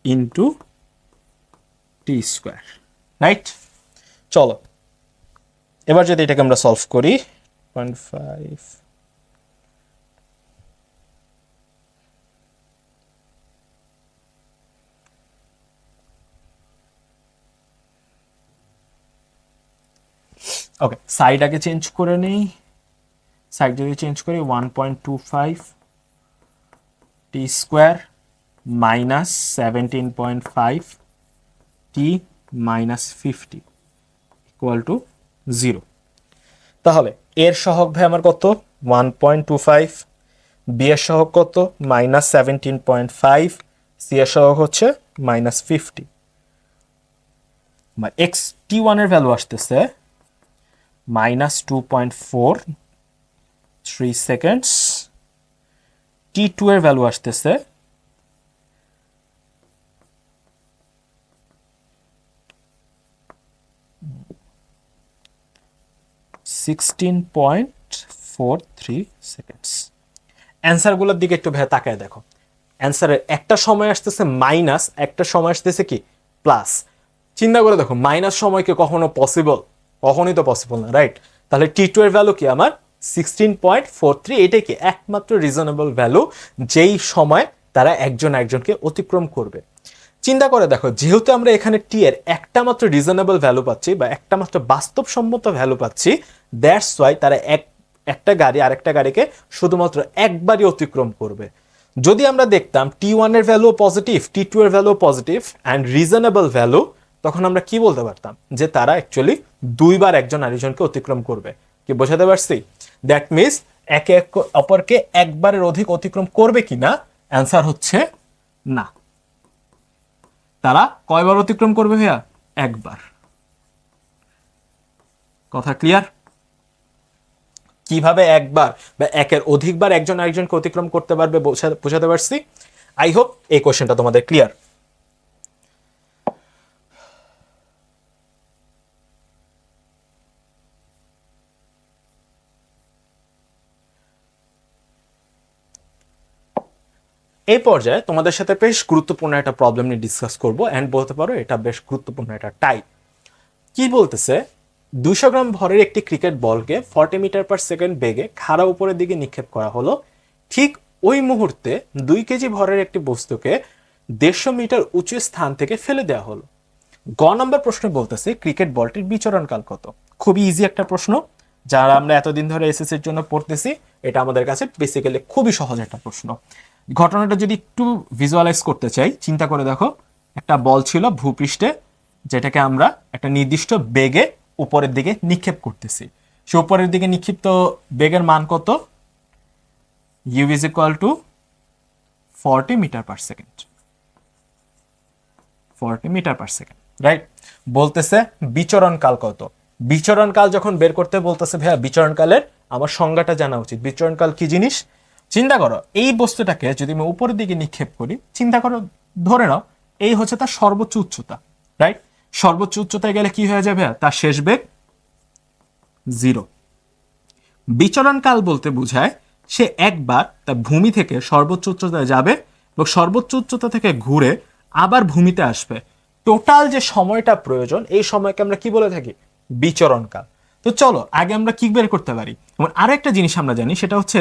into T square, right. চলো এবার যদি এটাকে আমরা সলভ করি, 0.5 ওকে, সাইড আগে চেঞ্জ করে নেই, সাইড যদি চেঞ্জ করি 1.25 t square minus 17.5 t minus 50 equal to 0। তাহলে এর সহগ ভাই আমার কত, 1.25, বি এর সহগ কত, মাইনাস 17.5, সি এর সহগ হচ্ছে মাইনাস 50। এক্স টি ওয়ান এর ভ্যালু আসতেছে মাইনাস 2.43 সেকেন্ডস, টি টু এর ভ্যালু আসতেছে 16.43 সেকেন্ডস। অ্যান্সারগুলোর দিকে একটু ভেবে তাকায় দেখো, অ্যান্সারের একটা সময় আসতেছে মাইনাস, একটা সময় আসতেছে কি প্লাস। চিন্তা করে দেখো, মাইনাস সময়কে কখনো পসিবল, কখনোই তো পসিবল না, রাইট। তাহলে টি টু এর ভ্যালু কি আমার 16.43, এটাই কি একমাত্র রিজনেবল ভ্যালু যেই সময় তারা একজন একজনকে অতিক্রম করবে। চিন্তা করে দেখো, যেহেতু আমরা এখানে টি এর একটা মাত্র রিজনেবল ভ্যালু পাচ্ছি বা একটা মাত্র বাস্তবসম্মত ভ্যালু পাচ্ছি, দ্যাটস ওয়াই তারা একটা গাড়ি আরেকটা গাড়িকে শুধুমাত্র একবারই অতিক্রম করবে। যদি আমরা দেখতাম টি ওয়ান এর ভ্যালু পজিটিভ, টি টু এর value positive and reasonable value, তখন আমরা কি বলতে পারতাম, যে তারা অ্যাকচুয়ালি দুইবার একজন আরেকজনকে অতিক্রম করবে। কি বোঝাতে পারছি? দ্যাট মিনস একে অপরকে একবারের অধিক অতিক্রম করবে কিনা, অ্যান্সার হচ্ছে না। তারা কয়বার অতিক্রম করবে ভাইয়া? একবার। কথা ক্লিয়ার? কিভাবে একবার বা একের অধিকবার একজন আরেকজনকে অতিক্রম করতে পারবে বোঝাতে পারছি? আই হোপ এই কোশ্চেনটা তোমাদের ক্লিয়ার। এই পর্যায়ে তোমাদের সাথে বেশ গুরুত্বপূর্ণ একটা প্রবলেম নিয়ে ডিসকাস করবো, এন্ড বলতে পারো এটা বেশ গুরুত্বপূর্ণ একটা টাইপ। কি বলতেছে, 200 গ্রাম ভরের একটি ক্রিকেট বলকে 40 মিটার পার সেকেন্ড বেগে খাড়া উপরের দিকে নিক্ষেপ করা হলো। ঠিক ওই মুহূর্তে 2 কেজি ভরের একটি বস্তুকে 150 মিটার উঁচু স্থান থেকে ফেলে দেওয়া হলো। গ নম্বর প্রশ্নে বলতেছে ক্রিকেট বলটির বিচরণকাল কত। খুবই ইজি একটা প্রশ্ন, যারা আমরা এতদিন ধরে এসএসসির জন্য পড়তেছি, এটা আমাদের কাছে বেসিক্যালি খুবই সহজ একটা প্রশ্ন। ঘটনাটা যদি একটু ভিজুয়ালাইজ করতে চাই, চিন্তা করে দেখো, একটা বল ছিল ভূপৃষ্ঠে, যেটাকে আমরা একটা নির্দিষ্ট বেগে উপরের দিকে নিক্ষেপ করতেছি। সে উপরের দিকে নিক্ষিপ্ত বেগের মান কত? u is equal to 40 metre per second. 40 metre per second, right. বলতেছে বিচরণকাল কত। বিচরণকাল যখন বের করতে বলতেছে, ভাইয়া বিচরণকালের আমার সংজ্ঞাটা জানা উচিত। বিচরণকাল কি জিনিস? চিন্তা করো, এই বস্তুটাকে যদি আমি উপরের দিকে নিক্ষেপ করি, চিন্তা করো, ধরে নাও এই হচ্ছে তার সর্বোচ্চ উচ্চতা, রাইট। সর্বোচ্চ উচ্চতায় গেলে কি হয়ে যাবে? তার শেষ বেগ 0। বিচরণকাল বলতে বোঝায় সে একবার তার ভূমি থেকে সর্বোচ্চ উচ্চতায় যাবে এবং সর্বোচ্চ উচ্চতা থেকে ঘুরে আবার ভূমিতে আসবে। টোটাল যে সময়টা প্রয়োজন, এই সময়কে আমরা কি বলে থাকি? বিচরণকাল। তো চলো আগে আমরা কি বের করতে পারি। এবং আরেকটা জিনিস আমরা জানি, সেটা হচ্ছে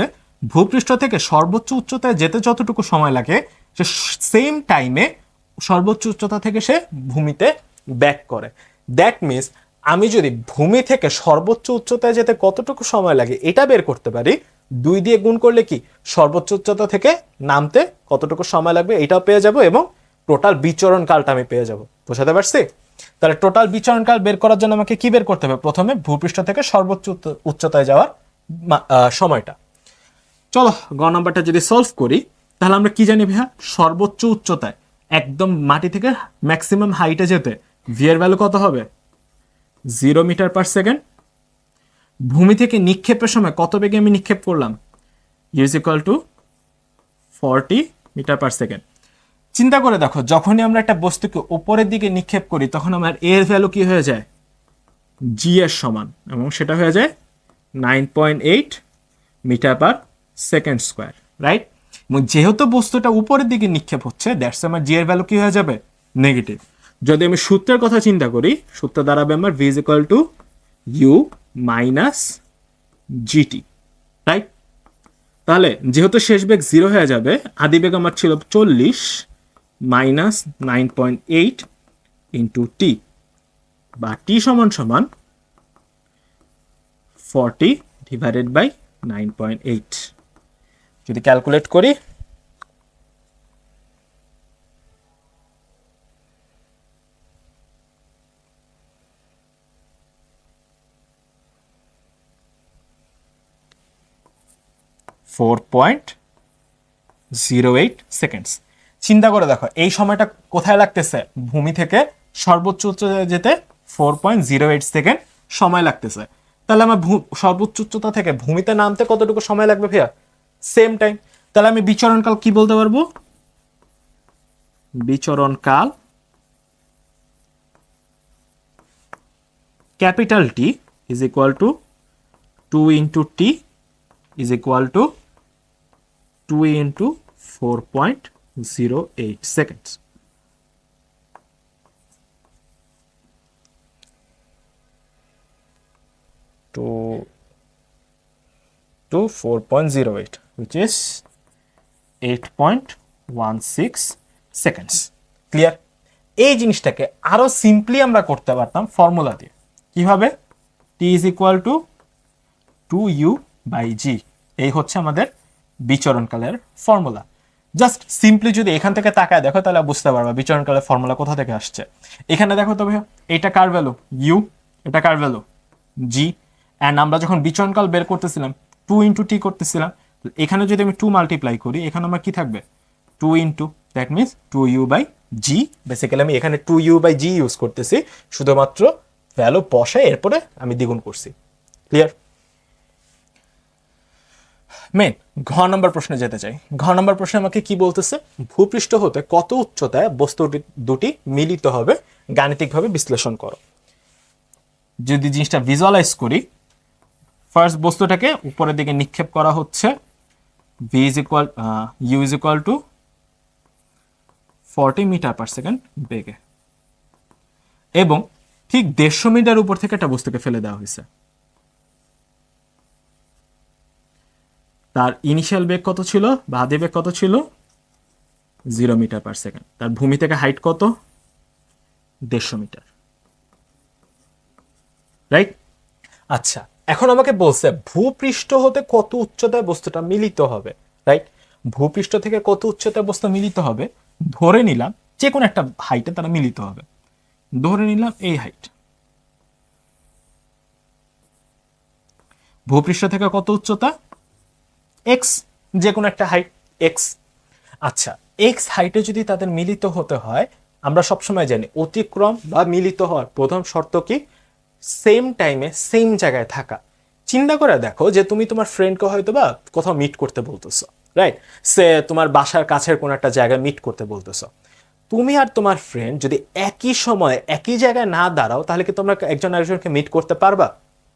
ভূপৃষ্ঠ থেকে সর্বোচ্চ উচ্চতায় যেতে যতটুকু সময় লাগে, সে সেম টাইমে সর্বোচ্চ উচ্চতা থেকে সে ভূমিতে ব্যাক করে। দ্যাট মিনস আমি যদি ভূমি থেকে সর্বোচ্চ উচ্চতায় যেতে কতটুকু সময় লাগে এটা বের করতে পারি, 2 দিয়ে গুণ করলে কি সর্বোচ্চ উচ্চতা থেকে নামতে কতটুকু সময় লাগবে এটাও পেয়ে যাব, এবং টোটাল বিচরণ কালটা আমি পেয়ে যাব। বোঝাতে পারছি? তাহলে টোটাল বিচরণ কাল বের করার জন্য আমাকে কি বের করতে হবে? প্রথমে ভূপৃষ্ঠ থেকে সর্বোচ্চ উচ্চতায় যাওয়ার সময়টা। চলো গ নাম্বারটা যদি সলভ করি, তাহলে আমরা কি জানি ভাইয়া? সর্বোচ্চ উচ্চতায় একদম মাটি থেকে ম্যাক্সিমাম হাইটে যেতে ভি এর ভ্যালু কত হবে? 0 মিটার পার সেকেন্ড। ভূমি থেকে নিক্ষেপের সময় কত বেগে আমি নিক্ষেপ করলাম? Is equal to 40 metre per second. চিন্তা করে দেখো, যখনই আমরা একটা বস্তুকে উপরের দিকে নিক্ষেপ করি, তখন আমার এর ভ্যালু কি হয়ে যায়? জি এর সমান, এবং সেটা হয়ে যায় 9.8 metre per second square, right. এবং যেহেতু বস্তুটা উপরের দিকে নিক্ষেপ হচ্ছে, দ্যাটস আমার জি এর ভ্যালু কি হয়ে যাবে? নেগেটিভ। যদি আমি সূত্রের কথা চিন্তা করি, সূত্র দাঁড়াবে আমার v is equal to u minus g t, right. তাহলে যেহেতু শেষ বেগ 0 হয়ে যাবে, আদি বেগ আমার ছিল 40 মাইনাস 9.8 ইন্টু টি, বা টি সমান সমান 40 ডিভাইডেড বাই 9.8। যদি ক্যালকুলেট করি, .08 সেকেন্ডস। চিন্তা করে দেখো, এই সময়টা কোথায় লাগতেছে? ভূমি থেকে সর্বোচ্চ উচ্চতায় যেতে 4.08 সেকেন্ড সময় লাগতেছে। তাহলে আমার সর্বোচ্চ উচ্চতা থেকে ভূমিতে নামতে কতটুকু সময় লাগবে ভাইয়া? Same time. তাহলে আমি বিচরণকাল কি বলতে পারবো? বিচরণকাল capital t is equal to 2 into t is equal to 2 into 4.08 seconds. To 4.08, which is 8.16 seconds. Clear? এই জিনিসটাকে আরো সিম্পলি আমরা করতে পারতাম ফর্মুলা দিয়ে। কিভাবে? t is equal to 2u by g, এই হচ্ছে আমাদের বিচরণকালের ফর্মুলা। জাস্ট সিম্পলি যদি এখান থেকে তাকায় দেখো, তাহলে বুঝতে পারবা বিচরণকালের ফর্মুলা কোথা থেকে আসছে। এখানে দেখো তবে এটা কার ভ্যালু? ইউ। এটা কার ভ্যালু? জি। অ্যান্ড আমরা যখন বিচরণকাল বের করতেছিলাম 2 ইন্টু টি করতেছিলাম, এখানে যদি আমি 2 মাল্টিপ্লাই করি, এখানে আমার কি থাকবে? 2 into, that means 2u by g. Basically আমি এখানে 2u বাই জি ইউজ করতেছি, শুধুমাত্র ভ্যালু বসায় এরপরে আমি দ্বিগুণ করছি। ক্লিয়ার? মেন ঘ নম্বর প্রশ্নে যেতে চাই। ঘ নম্বর প্রশ্নে আমাকে কি বলতেছে? ভূপৃষ্ঠ হতে কত উচ্চতায় বস্তু দুটি মিলিত হবে, গাণিতিকভাবে বিশ্লেষণ করো। যদি জিনিসটা ভিজুয়ালাইজ করি, ফার্স্ট বস্তুটাকে উপরের দিকে নিক্ষেপ করা হচ্ছে, v is equal u is equal to 40 metre per second বেগে, এবং ঠিক 150 মিটার উপর থেকে একটা বস্তুকে ফেলে দেওয়া হয়েছে। তার ইনিশিয়াল বেগ কত ছিল বা আদি বেগ কত ছিল 0 মিটার পার সেকেন্ড। তার ভূমি থেকে হাইট কত 150 মিটার, রাইট। আচ্ছা, এখন আমাকে বলছে ভূপৃষ্ঠ হতে কত উচ্চতায় বস্তুটা মিলিত হবে, রাইট। ভূপৃষ্ঠ থেকে কত উচ্চতায় বস্তু মিলিত হবে, ধরে নিলাম যে কোনো একটা হাইটে তারা মিলিত হবে, ধরে নিলাম এই হাইট। ভূপৃষ্ঠ থেকে কত উচ্চতা এক্স, যে কোনো একটা হাইট এক্স। আচ্ছা, এক্স হাইটে যদি তাদের মিলিত হতে হয়, আমরা সবসময় জানি অতিক্রম বা মিলিত হওয়ার প্রথম শর্ত কি, সেম টাইমে সেম জায়গায় থাকা। চিন্তা করে দেখো যে তুমি তোমার ফ্রেন্ডকে হয়তো বা কোথাও মিট করতে বলতেছো, রাইট। সে তোমার বাসার কাছের কোনো একটা জায়গায় মিট করতে বলতেছো। তুমি আর তোমার ফ্রেন্ড যদি একই সময় একই জায়গায় না দাঁড়াও, তাহলে কি তোমরা একজন আরেকজনকে মিট করতে পারবা?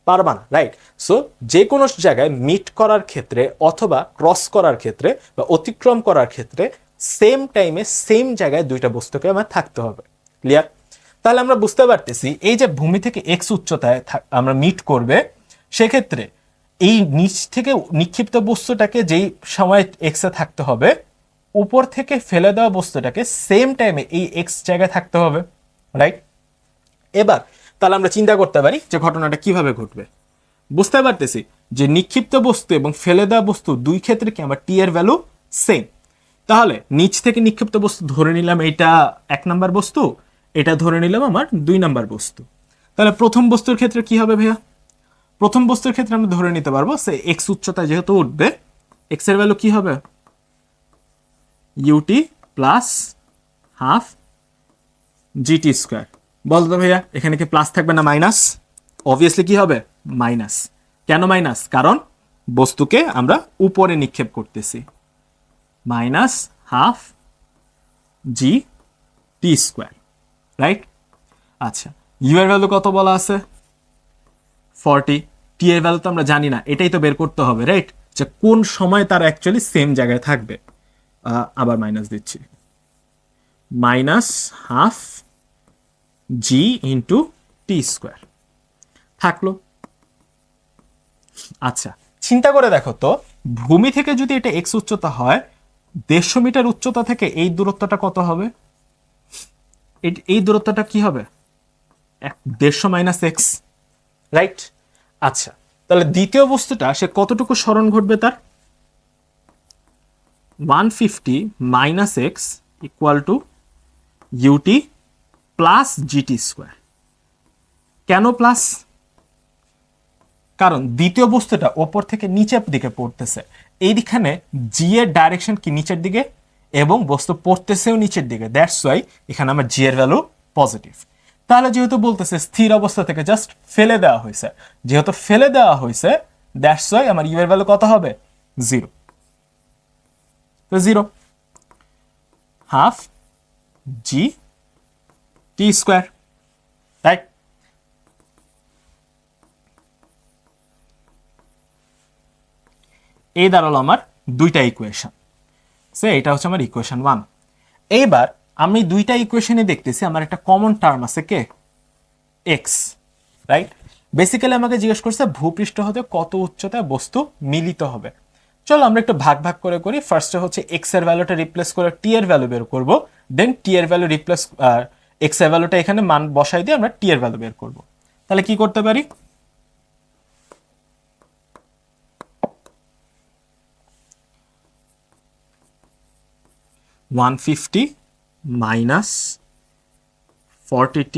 পারবা না, রাইট। সো যে কোনো জায়গায় মিট করার ক্ষেত্রে অথবা ক্রস করার ক্ষেত্রে বা অতিক্রম করার ক্ষেত্রে সেম টাইমে সেম জায়গায় দুইটা বস্তুকে আমার থাকতে হবে। ক্লিয়ার? তাহলে আমরা বুঝতে পারতেছি এই যে ভূমি থেকে এক্স উচ্চতায় আমরা মিট করবে, সেক্ষেত্রে এই নিচ থেকে নিক্ষিপ্ত বস্তুটাকে যেই সময় এক্সে থাকতে হবে, উপর থেকে ফেলে দেওয়া বস্তুটাকে সেম টাইমে এই এক্স জায়গায় থাকতে হবে, রাইট। এবার তাহলে আমরা চিন্তা করতে পারি যে ঘটনাটা কিভাবে ঘটবে। বুঝতে পারতেছি যে নিক্ষিপ্ত বস্তু এবং ফেলে দেওয়া বস্তু দুই ক্ষেত্রে কি আমার টি এর ভ্যালু সেম। তাহলে নিচ থেকে নিক্ষিপ্ত বস্তু ধরে নিলাম এটা 1 নাম্বার বস্তু, এটা ধরে নিলাম আমার 2 নাম্বার বস্তু। তাহলে প্রথম বস্তুর ক্ষেত্রে কি হবে ভাইয়া? প্রথম বস্তুর ক্ষেত্রে আমরা ধরে নিতে পারবো সে এক্স উচ্চতা যেহেতু উঠবে, এক্স এর ভ্যালু কি হবে u t plus half g t square. বলতো ভাইয়া এখানে কি প্লাস থাকবে না মাইনাস? অবভিয়াসলি কি হবে মাইনাস। কেন মাইনাস? কারণ বস্তুকে আমরা উপরে নিক্ষেপ করতেছি। মাইনাস হাফ জি টি স্কোয়ার, রাইট। আচ্ছা, ইউ এর ভ্যালু কত বলা আছে 40, টি এর ভ্যালু তো আমরা জানি না, এটাই তো বের করতে হবে, রাইট, যে কোন সময় তারা অ্যাকচুয়ালি সেম জায়গায় থাকবে। আবার মাইনাস দিচ্ছি, মাইনাস হাফ জি ইন্টু টি স্কোয়ার থাকলো। আচ্ছা, চিন্তা করে দেখো তো, ভূমি থেকে যদি এটা এক্স উচ্চতা হয়, 150 মিটার উচ্চতা থেকে এই দূরত্বটা কত হবে? এই দূরত্বটা কি হবে 150 মাইনাস এক্স, রাইট। আচ্ছা, তাহলে দ্বিতীয় বস্তুটা সে কতটুকু সরণ ঘটবে তার? 150 minus x equal to u t plus g t square. কেন প্লাস? কারণ দ্বিতীয় বস্তুটা ওপর থেকে নিচের দিকে পড়তেছে, এইখানে জি এর ডাইরেকশন কি নিচের দিকে, এবং বস্তু পড়তেছেও নিচের দিকে, দ্যাটস ওয়াই এখানে আমার জি এর ভ্যালু পজিটিভ। তাহলে যেহেতু বলতেছে স্থির অবস্থা থেকে জাস্ট ফেলে দেওয়া হয়েছে, যেহেতু ফেলে দেওয়া হয়েছে, দ্যাটস ওয়াই আমার ইউ এর ভ্যালু কত হবে 0। তো 0 হাফ জি টি স্কোয়ার, রাইট। এই দাঁড়ালো আমার দুইটা ইকুয়েশন। এটা হচ্ছে আমার ইকুয়েশন 1। এইবার আমি দুইটা ইকুয়েশনে দেখতেছি আমার একটা কমন টার্ম আছে কে, এক্স, রাইট। বেসিক্যালি আমাকে জিজ্ঞেস করছে ভূপৃষ্ঠ হতে কত উচ্চতায় বস্তু মিলিত হবে। চলো আমরা একটু ভাগ ভাগ করে করি। ফার্স্টে হচ্ছে এক্স এর ভ্যালুটা রিপ্লেস করে টি এর ভ্যালু বের করব, দেন টি এর ভ্যালু রিপ্লেস এক্স এর ভ্যালুটা এখানে মান বসাই দিয়ে আমরা টি এর ভ্যালু বের করব। তাহলে কি করতে পারি, one 150 minus 40t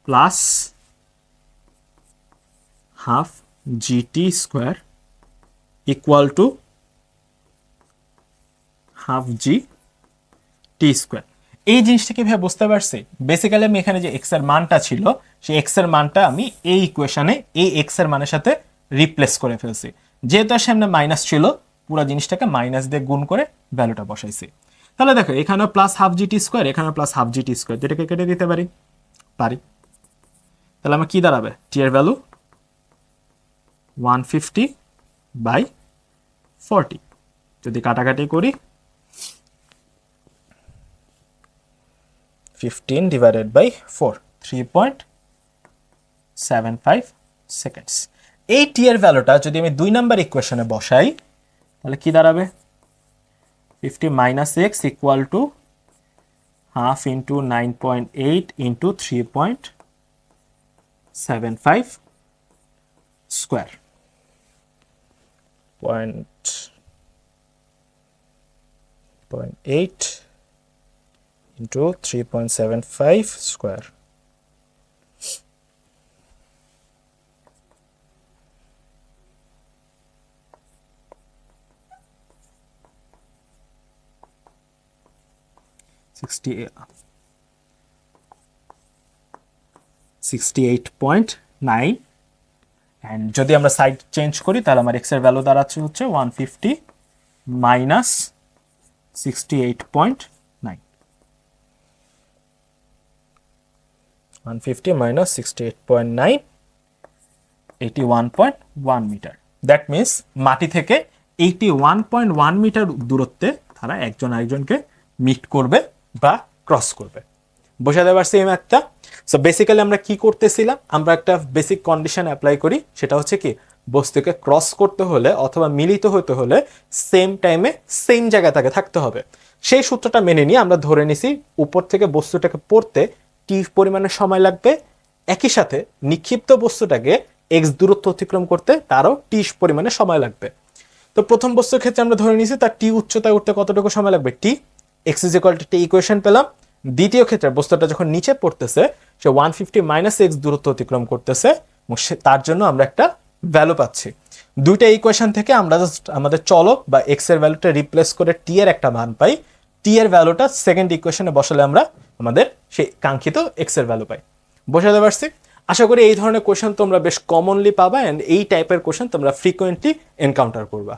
plus half g t square equal to half G T square. এই জিনিসটা কিভাবে বুঝতে পারছি? বেসিক্যালি আমি এখানে যে এক্স এর মানটা ছিল, সেই এক্স এর মানটা আমি এই ইকুয়েশনে এই এক্স এর মানের সাথে রিপ্লেস করে ফেলছি। যেহেতু সামনে মাইনাস ছিল, পুরো জিনিসটাকে মাইনাস দিয়ে গুণ করে ভ্যালুটা বসাইছি। তাহলে দেখো এখানে প্লাস হাফ জি টি স্কোয়ার, এখানে প্লাস হাফ জি টি স্কোয়ার, যেটাকে কেটে দিতে পারি। তাহলে আমার কি দাঁড়াবে, টি এর ভ্যালু 150 বাই 40, যদি কাটাকাটি করি 15 ডিভাইডেড বাই 4, 3.75 সেকেন্ডস। এই টি এর ভ্যালুটা যদি আমি 2 নাম্বার ইকুয়েশনে বসাই, তাহলে কি দাঁড়াবে 50 minus x equal to half into 9.8 into 3.75 square point 0.8 into 3.75 square. $68.9 and যদি আমরা সাইড চেঞ্জ করি তাহলে আমার এক্স এর ভ্যালু দাঁড়াচ্ছে হচ্ছে 150 minus 68.9 150 minus 68.9 81.1 metre. That means মাটি থেকে 81.1 মিটার দূরত্বে তারা একজন আরেকজনকে মিট করবে বা ক্রস করবে। বোঝাতে পারছি এই ম্যাথটা? সো বেসিক্যালি আমরা কি করতেছিলাম, আমরা একটা বেসিক কন্ডিশন অ্যাপ্লাই করি, সেটা হচ্ছে কি বস্তুকে ক্রস করতে হলে অথবা মিলিত হতে হলে সেম টাইমে সেম জায়গায় তাকে থাকতে হবে। সেই সূত্রটা মেনে নিয়ে আমরা ধরে নিছি উপর থেকে বস্তুটাকে পড়তে টি পরিমাণে সময় লাগবে, একই সাথে নিক্ষিপ্ত বস্তুটাকে এক্স দূরত্ব অতিক্রম করতে তারও টি পরিমাণে সময় লাগবে। তো প্রথম বস্তুর ক্ষেত্রে আমরা ধরে নিছি তার টি উচ্চতায় উঠতে কতটুকু সময় লাগবে, t x is equal to t equation পেলাম। দ্বিতীয় ক্ষেত্রে বস্তুটা যখন নিচে পড়তেছে সে 150 মাইনাস এক্স দূরত্ব অতিক্রম করতেছে, তার জন্য আমরা একটা ভ্যালু পাচ্ছি। দুইটা ইকুয়েশন থেকে আমরা জাস্ট আমাদের চলক বা এক্স এর ভ্যালুটা রিপ্লেস করে টি এর একটা মান পাই, টি এর ভ্যালুটা সেকেন্ড ইকুয়েশনে বসালে আমরা আমাদের সেই কাঙ্ক্ষিত এক্স এর ভ্যালু পাই। বোঝাতে পারছি? আশা করি এই ধরনের কোয়েশন তোমরা বেশ কমনলি পাবা, অ্যান্ড এই টাইপের কোয়েশন তোমরা ফ্রিকোয়েন্টলি এনকাউন্টার করবা।